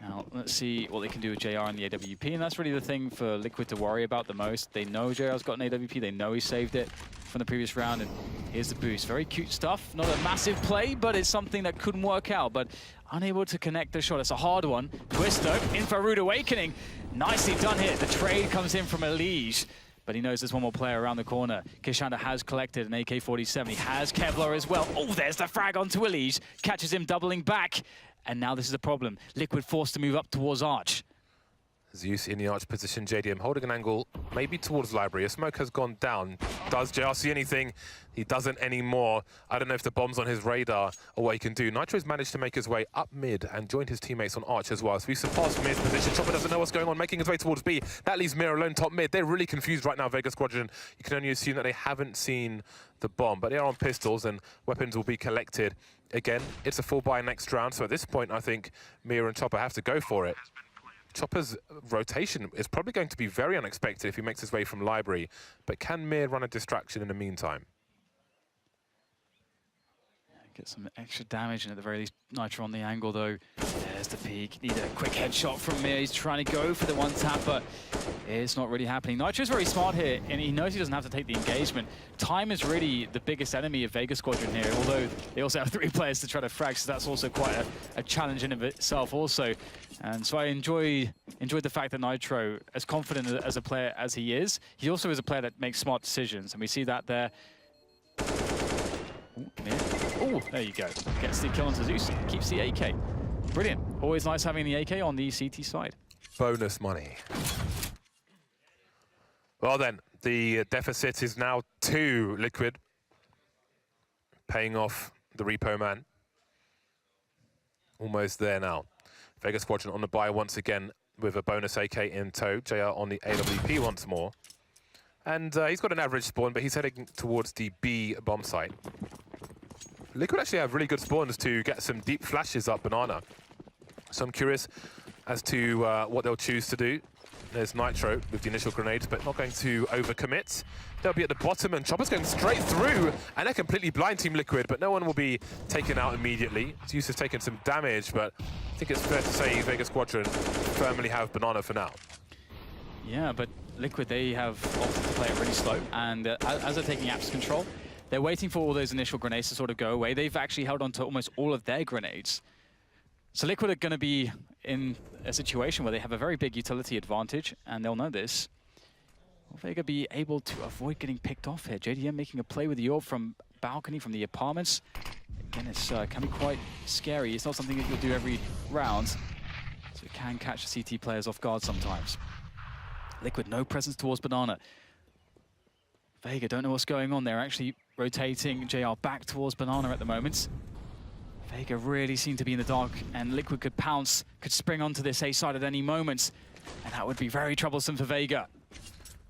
A: Now, let's see what they can do with JR and the AWP, and that's really the thing for Liquid to worry about the most. They know JR's got an AWP, they know he saved it from the previous round, and here's the boost. Very cute stuff, not a massive play, but it's something that couldn't work out, but unable to connect the shot. It's a hard one. Twistzz though, in for a rude awakening. Nicely done here. The trade comes in from ELIGE, but he knows there's one more player around the corner. keshandr has collected an AK-47. He has Kevlar as well. Oh, there's the frag onto ELIGE. Catches him doubling back. And now this is a problem. Liquid forced to move up towards Arch.
B: Zews in the arch position, JDM holding an angle, maybe towards library. A smoke has gone down. Does JR see anything? He doesn't anymore. I don't know if the bomb's on his radar or what he can do. Nitro's managed to make his way up mid and joined his teammates on arch as well. So we surpassed mid's position. Chopper doesn't know what's going on, making his way towards B. That leaves Mir alone top mid. They're really confused right now, Vega Squadron. You can only assume that they haven't seen the bomb, but they are on pistols and weapons will be collected. Again, it's a full buy next round. So at this point, I think Mir and Chopper have to go for it. Chopper's rotation is probably going to be very unexpected if he makes his way from library, but can Mir run a distraction in the meantime?
A: Get some extra damage, and at the very least, Nitro on the angle, though. There's the peak. Need a quick headshot from Mir. He's trying to go for the one tap, but it's not really happening. Nitro's very smart here, and he knows he doesn't have to take the engagement. Time is really the biggest enemy of Vega Squadron here, although they also have 3 players to try to frag, so that's also quite a challenge in of itself also. And so I enjoyed the fact that Nitro, as confident as a player as he is, he also is a player that makes smart decisions, and we see that there. Oh, there you go. Gets the kill onto Zews, keeps the AK. Brilliant. Always nice having the AK on the CT side.
B: Bonus money. Well then, the deficit is now 2 Liquid, paying off the repo man. Almost there now. Vega Squadron on the buy once again with a bonus AK in tow. JR on the AWP once more. And he's got an average spawn, but he's heading towards the B bomb site. Liquid actually have really good spawns to get some deep flashes up Banana. So I'm curious as to what they'll choose to do. There's Nitro with the initial grenades, but not going to overcommit. They'll be at the bottom, and Chopper's going straight through, and they're completely blind Team Liquid, but no one will be taken out immediately. Zews has taken some damage, but I think it's fair to say Vega Squadron firmly have Banana for now.
A: Yeah, but Liquid, they have opted to play it really slow, and as they're taking apps control, they're waiting for all those initial grenades to sort of go away. They've actually held on to almost all of their grenades. So Liquid are going to be in a situation where they have a very big utility advantage, and they'll know this. Will Vega be able to avoid getting picked off here? JDM making a play with the orb from balcony, from the apartments. Again, it's can be quite scary. It's not something that you'll do every round, so it can catch the CT players off guard sometimes. Liquid, no presence towards Banana. Vega don't know what's going on. They're actually rotating JR back towards Banana at the moment. Vega really seem to be in the dark, and Liquid could pounce, could spring onto this A side at any moment, and that would be very troublesome for Vega.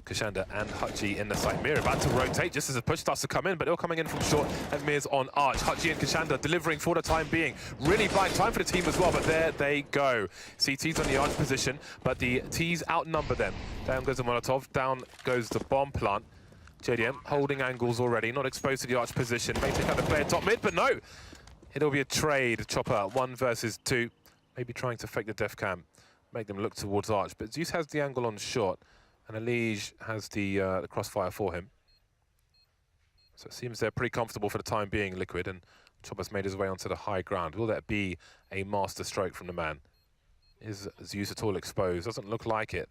B: Keshandr and hutji in the site. Mir about to rotate just as a push starts to come in, but they're coming in from short, and Mir's on arch. hutji and Keshandr delivering for the time being. Really buying time for the team as well, but there they go. CT's on the arch position, but the T's outnumber them. Down goes the Molotov, down goes the bomb plant. JDM holding angles already, not exposed to the arch position. May take out the player top mid, but no! It'll be a trade. Chopper, 1 versus 2. Maybe trying to fake the def cam, make them look towards arch. But Zews has the angle on short, and EliGe has the crossfire for him. So it seems they're pretty comfortable for the time being, Liquid, and Chopper's made his way onto the high ground. Will that be a master stroke from the man? Is Zews at all exposed? Doesn't look like it.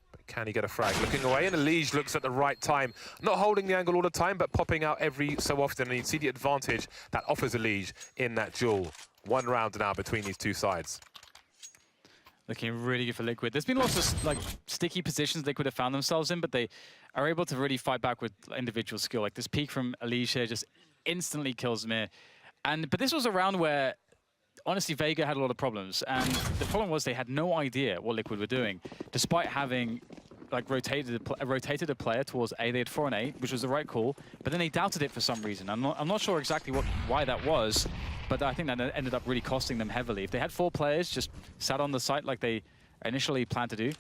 B: But can he get a frag? Looking away, and EliGe looks at the right time. Not holding the angle all the time, but popping out every so often. And you see the advantage that offers EliGe in that duel. 1 round now between these 2 sides.
A: Looking really good for Liquid. There's been lots of like sticky positions Liquid have found themselves in, but they are able to really fight back with individual skill. Like this peek from EliGe here just instantly kills Mir. But this was a round where, honestly, Vega had a lot of problems, and the problem was they had no idea what Liquid were doing, despite having like rotated a player towards A. They had 4 and A, which was the right call, but then they doubted it for some reason. I'm not sure exactly why that was, but I think that ended up really costing them heavily. If they had 4 players just sat on the site like they initially planned to do,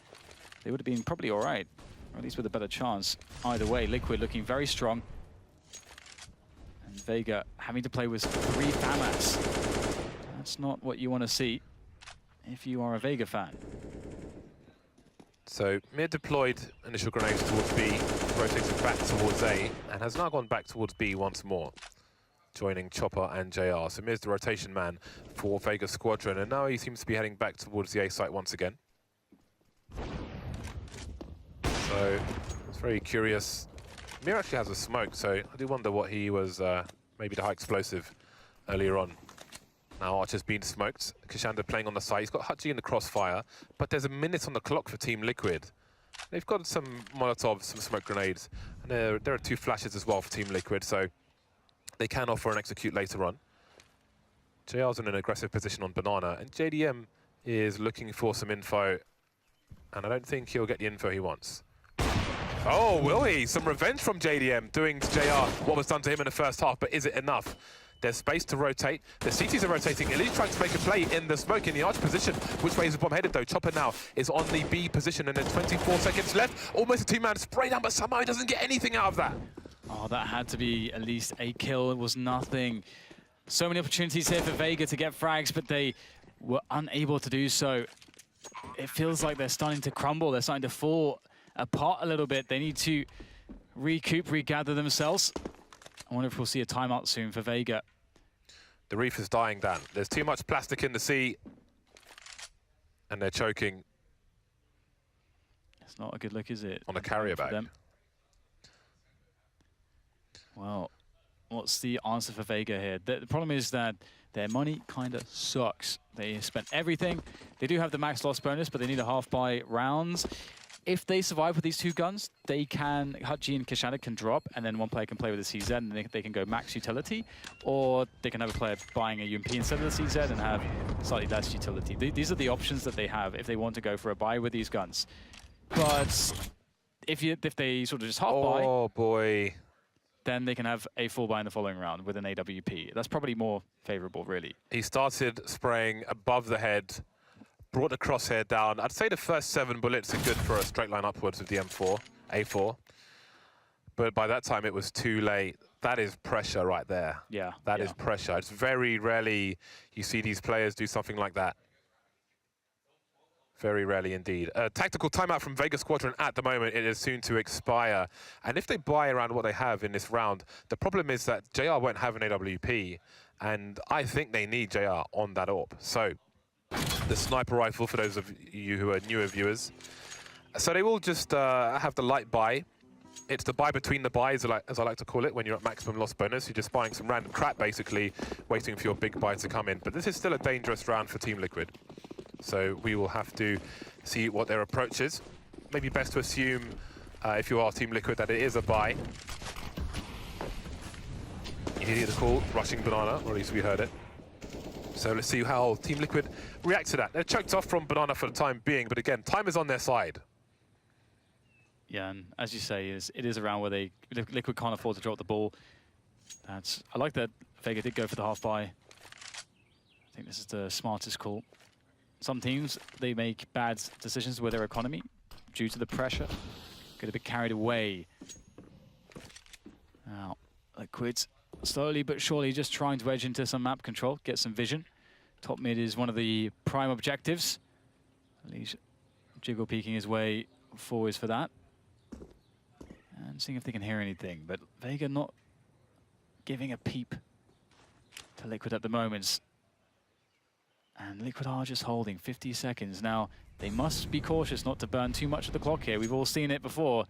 A: they would have been probably all right, or at least with a better chance. Either way, Liquid looking very strong, and Vega having to play with 3 FAMAS. That's not what you want to see if you are a Vega fan.
B: So Mir deployed initial grenades towards B, rotated back towards A, and has now gone back towards B once more, joining Chopper and JR. So Mir's the rotation man for Vega Squadron, and now he seems to be heading back towards the A site once again. So it's very curious. Mir actually has a smoke, so I do wonder what he was, maybe the high explosive earlier on. Now Archer's been smoked. Keshandr playing on the side. He's got hutji in the crossfire, but there's a minute on the clock for Team Liquid. They've got some Molotovs, some smoke grenades, and there are 2 flashes as well for Team Liquid, so they can offer and execute later on. JR's in an aggressive position on Banana, and JDM is looking for some info, and I don't think he'll get the info he wants. Oh, will he? Some revenge from JDM, doing to JR what was done to him in the first half, but is it enough? There's space to rotate. The CTs are rotating. ELEAGUE trying to make a play in the smoke in the arch position. Which way is the bomb headed though? Chopper now is on the B position and there's 24 seconds left. Almost a 2-man spray down, but somehow he doesn't get anything out of that.
A: Oh, that had to be at least a kill. It was nothing. So many opportunities here for Vega to get frags, but they were unable to do so. It feels like they're starting to crumble. They're starting to fall apart a little bit. They need to recoup, regather themselves. I wonder if we'll see a timeout soon for Vega.
B: The reef is dying, Dan. There's too much plastic in the sea, and they're choking.
A: It's not a good look, is it?
B: On a carrier bag.
A: Them. Well, what's the answer for Vega here? The problem is that their money kind of sucks. They spent everything. They do have the max loss bonus, but they need a half-buy rounds. If they survive with these 2 guns, they can, hutji and keshandr can drop, and then one player can play with the CZ, and they can go max utility, or they can have a player buying a UMP instead of the CZ and have slightly less utility. These are the options that they have if they want to go for a buy with these guns. But if they sort of just half buy,
B: oh boy,
A: then they can have a full buy in the following round with an AWP. That's probably more favorable, really.
B: he started spraying above the head, brought the crosshair down. I'd say the first 7 bullets are good for a straight line upwards with the A4. But by that time, it was too late. That is pressure right there.
A: Yeah.
B: That is pressure. It's very rarely you see these players do something like that. Very rarely indeed. Tactical timeout from Vega Squadron at the moment. It is soon to expire. And if they buy around what they have in this round, the problem is that JR won't have an AWP. And I think they need JR on that AWP. So the sniper rifle for those of you who are newer viewers. So they will just have the light buy. It's the buy between the buys, as I like to call it, when you're at maximum loss bonus. You're just buying some random crap, basically, waiting for your big buy to come in. But this is still a dangerous round for Team Liquid. So we will have to see what their approach is. Maybe best to assume, if you are Team Liquid, that it is a buy. You hear the call, rushing Banana, or at least we heard it. So let's see how Team Liquid react to that. They're choked off from Banana for the time being, but again, time is on their side.
A: Yeah, and as you say, it is a round where Liquid can't afford to drop the ball. I like that Vega did go for the half buy. I think this is the smartest call. Some teams, they make bad decisions with their economy due to the pressure. Get a bit carried away. Now, Liquid slowly but surely just trying to edge into some map control, get some vision. Top mid is one of the prime objectives. EliGe jiggle peeking his way forwards for that. And seeing if they can hear anything. But Vega not giving a peep to Liquid at the moment. And Liquid are just holding 50 seconds. Now, they must be cautious not to burn too much of the clock here. We've all seen it before.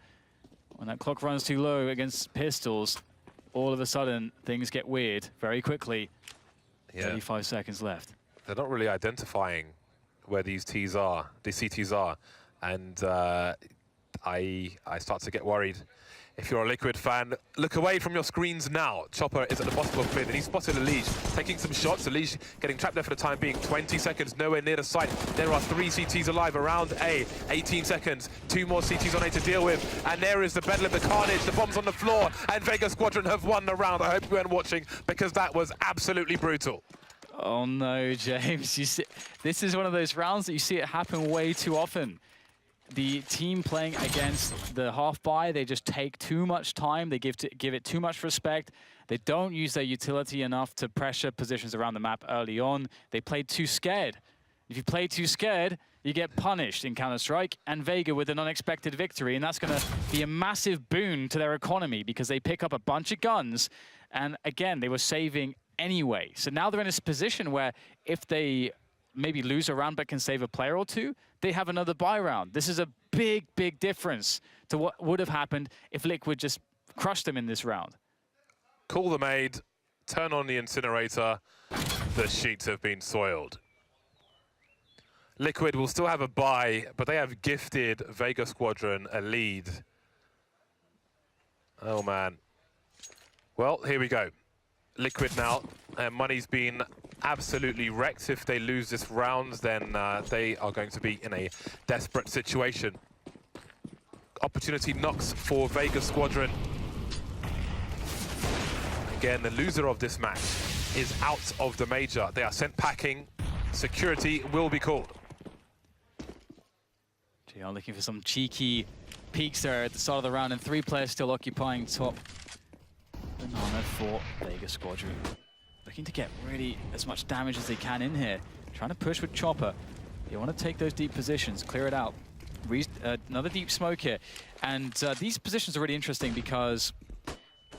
A: When that clock runs too low against pistols, all of a sudden, things get weird very quickly. Yeah. 35 seconds left.
B: They're not really identifying where these CTs are. And I start to get worried. If you're a Liquid fan, look away from your screens now. Chopper is at the bottom of mid, and he spotted ELEAGE taking some shots. ELEAGE getting trapped there for the time being. 20 seconds, nowhere near the site. There are 3 CTs alive around A. 18 seconds, 2 more CTs on A to deal with. And there is the bedlam, the carnage, the bombs on the floor, and Vega Squadron have won the round. I hope you weren't watching, because that was absolutely brutal.
A: Oh no, James. You see, this is one of those rounds that you see it happen way too often. The team playing against the half buy, they just take too much time. They give it too much respect. They don't use their utility enough to pressure positions around the map early on. They play too scared. If you play too scared, you get punished in Counter-Strike. And Vega with an unexpected victory, and that's going to be a massive boon to their economy because they pick up a bunch of guns. And again, they were saving anyway. So now they're in this position where if they maybe lose a round but can save a player or two, they have another buy round. This is a big, big difference to what would have happened if Liquid just crushed them in this round.
B: Call the maid, turn on the incinerator, the sheets have been soiled. Liquid will still have a bye, but they have gifted Vega Squadron a lead. Oh, man. Well, here we go. Liquid now. Money's been absolutely wrecked. If they lose this round, then they are going to be in a desperate situation. Opportunity knocks for Vega Squadron. Again, the loser of this match is out of the major. They are sent packing. Security will be called.
A: JR looking for some cheeky peaks there at the start of the round, and 3 players still occupying top banana for Vega Squadron. Looking to get really as much damage as they can in here. Trying to push with Chopper. You want to take those deep positions, clear it out. Another deep smoke here. And these positions are really interesting because,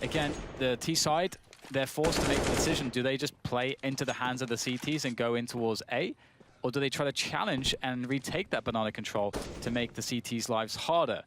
A: again, the T side, they're forced to make the decision. Do they just play into the hands of the CTs and go in towards A? Or do they try to challenge and retake that banana control to make the CT's lives harder?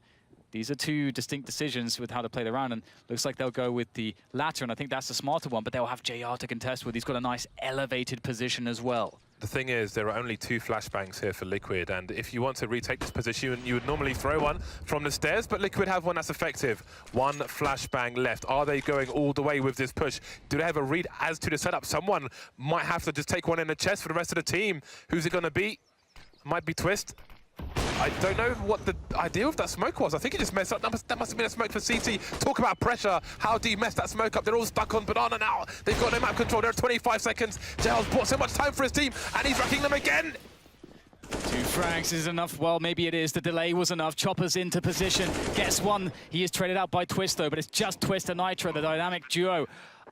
A: These are 2 distinct decisions with how to play the round, and looks like they'll go with the latter, and I think that's the smarter one, but they'll have JR to contest with. He's got a nice elevated position as well.
B: The thing is, there are only 2 flashbangs here for Liquid, and if you want to retake this position, you would normally throw one from the stairs, but Liquid have one that's effective. 1 flashbang left. Are they going all the way with this push? Do they have a read as to the setup? Someone might have to just take one in the chest for the rest of the team. Who's it going to be? Might be Twistzz. I don't know what the idea of that smoke was. I think he just messed up. That must have been a smoke for CT. Talk about pressure. How do you mess that smoke up? They're all stuck on banana now. They've got no map control. There are 25 seconds. JR's bought so much time for his team, and he's wrecking them again.
A: 2 frags is enough. Well, maybe it is. The delay was enough. Chopper's into position. Gets one. He is traded out by Twistzz, though, but it's just Twistzz and Nitro, the dynamic duo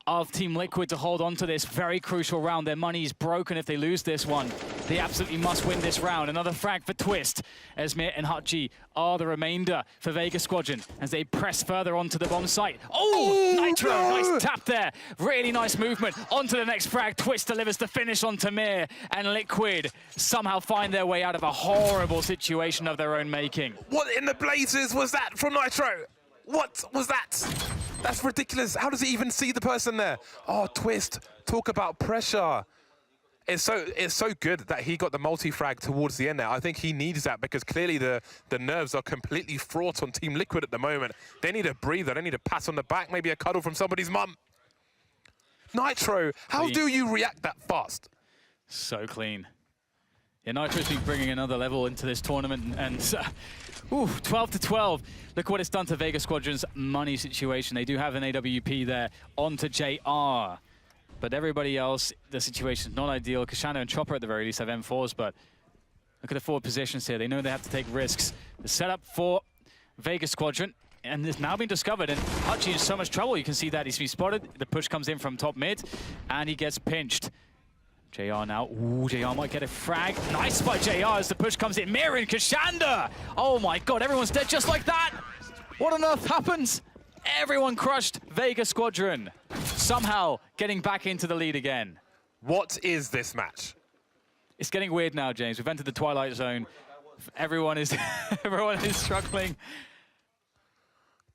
A: of Team Liquid, to hold on to this very crucial round. Their money is broken if they lose this one. They absolutely must win this round. Another frag for Twistzz. Esmir and hutji are the remainder for Vega Squadron as they press further onto the bomb site. Oh, Nitro, no! Nice tap there. Really nice movement. Onto the next frag. Twistzz delivers the finish on Tamir, and Liquid somehow find their way out of a horrible situation of their own making.
B: What in the blazes was that from Nitro? What was that? That's ridiculous. How does he even see the person there? Oh, Twistzz, talk about pressure. It's so good that he got the multi-frag towards the end there. I think he needs that because clearly the nerves are completely fraught on Team Liquid at the moment. They need a breather. They need a pat on the back, maybe a cuddle from somebody's mum. Nitro, how do you react that fast? So
A: clean. Yeah, Nitro's been bringing another level into this tournament, and 12 to 12. Look what it's done to Vega Squadron's money situation. They do have an AWP there onto JR. But everybody else, the situation's not ideal. Keshandr and Chopper at the very least have M4s, but look at the forward positions here. They know they have to take risks. The setup for Vega Squadron, and it's now been discovered, and hutji in so much trouble. You can see that he's been spotted. The push comes in from top mid, and he gets pinched. JR now. Ooh, JR might get a frag. Nice by JR as the push comes in. Mirror and keshandr! Oh my god, everyone's dead just like that! What on earth happens? Everyone crushed Vega Squadron. Somehow getting back into the lead again.
B: What is this match?
A: It's getting weird now, James. We've entered the Twilight Zone. Everyone is struggling.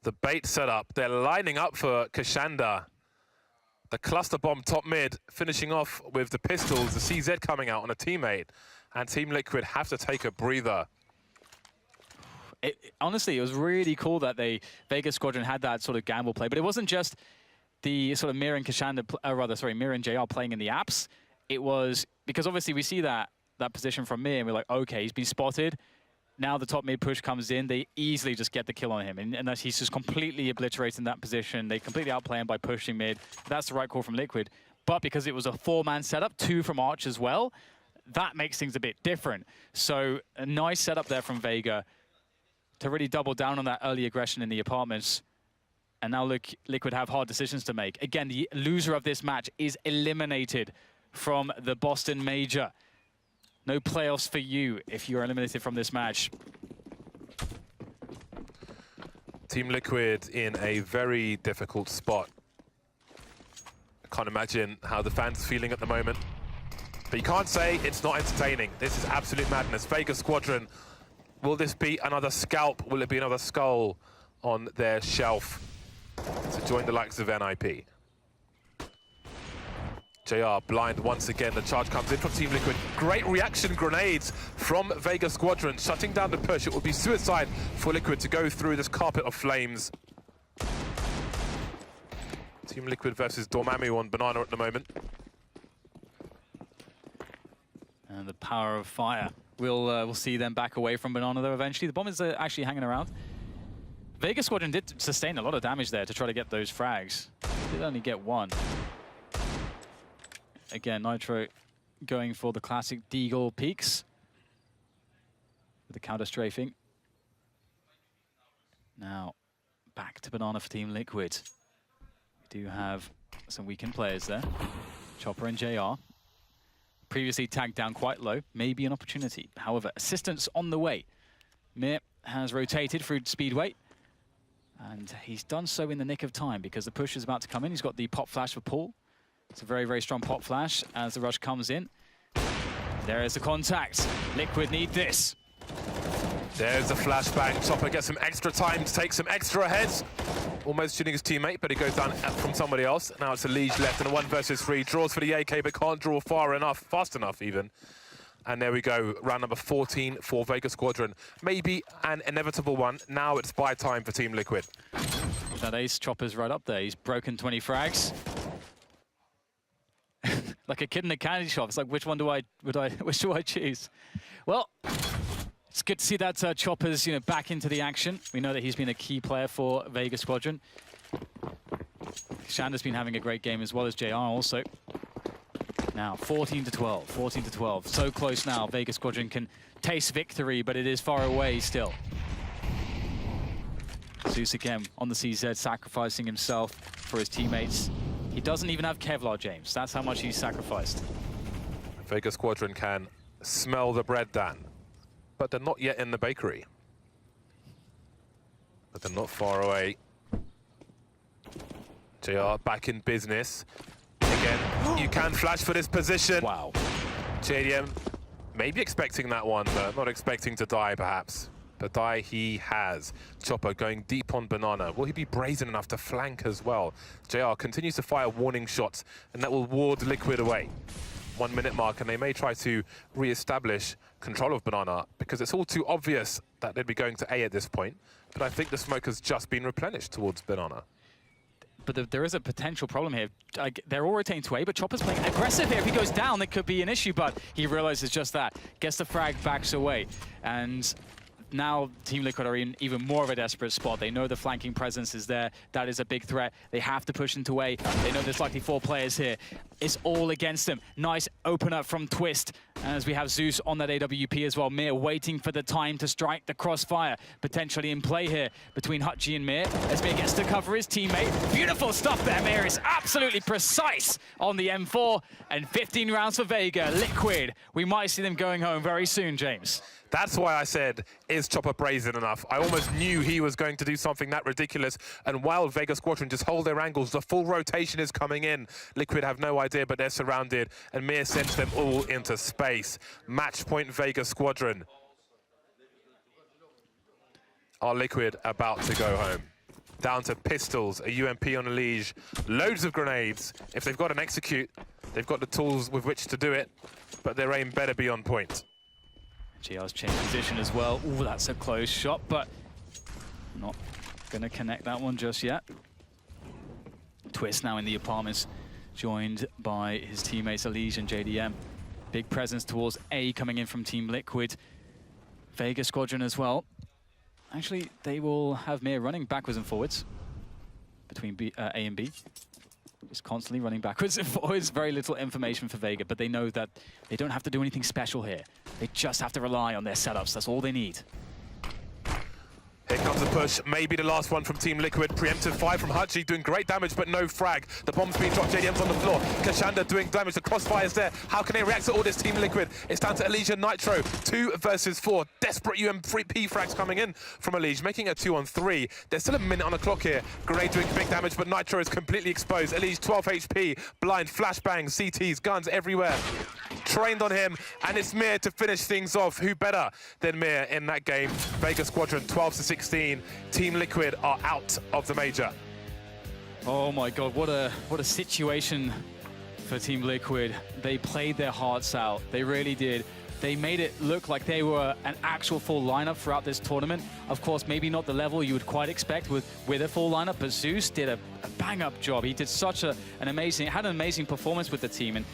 B: The bait setup. They're lining up for keshandr. The cluster bomb top mid, finishing off with the pistols, the CZ coming out on a teammate. And Team Liquid have to take a breather.
A: Honestly, it was really cool that Vega Squadron had that sort of gamble play, but it wasn't just the sort of Mirror and keshandr, Mirror and JR playing in the apps. It was because obviously we see that position from Mirror, and we're like, okay, he's been spotted. Now the top mid push comes in, they easily just get the kill on him, and he's just completely obliterating that position. They completely outplay him by pushing mid. That's the right call from Liquid. But because it was a 4-man setup, 2 from Arch as well, that makes things a bit different. So a nice setup there from Vega to really double down on that early aggression in the apartments. And now look, Liquid have hard decisions to make. Again, the loser of this match is eliminated from the Boston Major. No playoffs for you if you're eliminated from this match.
B: Team Liquid in a very difficult spot. I can't imagine how the fans are feeling at the moment. But you can't say it's not entertaining. This is absolute madness. Vega Squadron, will this be another scalp? Will it be another skull on their shelf to join the likes of NIP? JR blind once again. The charge comes in from Team Liquid. Great reaction grenades from Vega Squadron, shutting down the push. It would be suicide for Liquid to go through this carpet of flames. Team Liquid versus Dormammu on Banana at the moment.
A: And the power of fire. We'll see them back away from Banana though eventually. The bombers are actually hanging around. Vega Squadron did sustain a lot of damage there to try to get those frags. They did only get one. Again, Nitro going for the classic Deagle peaks with the counter strafing. Now back to Banana for Team Liquid. We do have some weakened players there. Chopper and JR. Previously tagged down quite low, maybe an opportunity. However, assistance on the way. Mir has rotated through Speedway, and he's done so in the nick of time because the push is about to come in. He's got the pop flash for Paul. It's a very, very strong pop flash as the rush comes in. There is the contact. Liquid need this.
B: There's a flashbang. Chopper gets some extra time to take some extra heads. Almost shooting his teammate, but he goes down from somebody else. Now it's EliGe left in a 1 versus 3. Draws for the AK, but can't draw far enough, fast enough even. And there we go, round number 14 for Vega Squadron. Maybe an inevitable one. Now it's buy time for Team Liquid.
A: That ace Chopper's right up there. He's broken 20 frags. Like a kid in a candy shop. It's like, which one which do I choose? Well, it's good to see that Chopper's back into the action. We know that he's been a key player for Vega Squadron. Keshandr's been having a great game as well as JR also. Now 14 to 12, 14 to 12. So close now. Vega Squadron can taste victory, but it is far away still. Zeus again on the CZ, sacrificing himself for his teammates. He doesn't even have Kevlar, James. That's how much he's sacrificed.
B: Vega Squadron can smell the bread, Dan. But they're not yet in the bakery. But they're not far away. JR back in business. Again, you can flash for this position.
A: Wow.
B: JDM maybe expecting that one, but not expecting to die, perhaps. But die he has. Chopper going deep on Banana. Will he be brazen enough to flank as well? JR continues to fire warning shots, and that will ward Liquid away. 1 minute mark, and they may try to re-establish control of Banana because it's all too obvious that they'd be going to A at this point. But I think the smoke has just been replenished towards Banana.
A: But there is a potential problem here. They're all rotating to A, but Chopper's playing aggressive here. If he goes down, it could be an issue, but he realizes just that. Gets the frag, backs away. And now Team Liquid are in even more of a desperate spot. They know the flanking presence is there. That is a big threat. They have to push into A. They know there's likely 4 players here. It's all against them. Nice opener from Twistzz. As we have Zeus on that AWP as well. Mir waiting for the time to strike the crossfire. Potentially in play here between hutji and Mir. As Mir gets to cover his teammate. Beautiful stuff there. Mir is absolutely precise on the M4. And 15 rounds for Vega. Liquid. We might see them going home very soon, James.
B: That's why I said, is Chopper brazen enough? I almost knew he was going to do something that ridiculous. And while Vega Squadron just hold their angles, the full rotation is coming in. Liquid have no idea, but they're surrounded. And Mir sends them all into space. Match point Vega Squadron. Are Liquid about to go home? Down to pistols, a UMP on EliGe, loads of grenades. If they've got an execute, they've got the tools with which to do it, but their aim better be on point.
A: GR's changed position as well. Ooh, that's a close shot, but not gonna connect that one just yet. Twistzz now in the apartments, joined by his teammates EliGe and JDM. Big presence towards A coming in from Team Liquid. Vega Squadron as well. Actually, they will have Mir running backwards and forwards between A and B. Just constantly running backwards and forwards. Very little information for Vega, but they know that they don't have to do anything special here. They just have to rely on their setups. That's all they need.
B: Here comes the push, maybe the last one from Team Liquid. Preemptive fire from hutji, doing great damage, but no frag. The bomb's being dropped, JDM's on the floor. Keshandr doing damage, the crossfire's there. How can they react to all this Team Liquid? It's down to EliGe and Nitro, 2 versus 4. Desperate UMP frags coming in from EliGe, making a 2-on-3. There's still a minute on the clock here. Grenade doing big damage, but Nitro is completely exposed. EliGe 12 HP, blind, flashbangs, CTs, guns everywhere. Trained on him, and it's Mir to finish things off. Who better than Mir in that game? Vega Squadron 12-16. Team Liquid are out of the major.
A: Oh my God, what a situation for Team Liquid. They played their hearts out. They really did. They made it look like they were an actual full lineup throughout this tournament. Of course, maybe not the level you would quite expect with a full lineup, but zews did a bang-up job. He did had an amazing performance with the team. And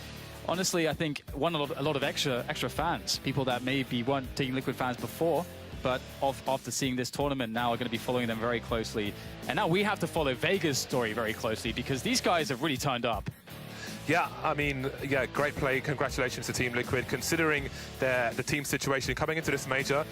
A: honestly, I think won a lot of extra fans, people that maybe weren't Team Liquid fans before, but after seeing this tournament now are going to be following them very closely. And now we have to follow Vega's story very closely because these guys have really turned up.
B: Yeah, I mean, yeah, great play. Congratulations to Team Liquid. Considering the team situation coming into this major,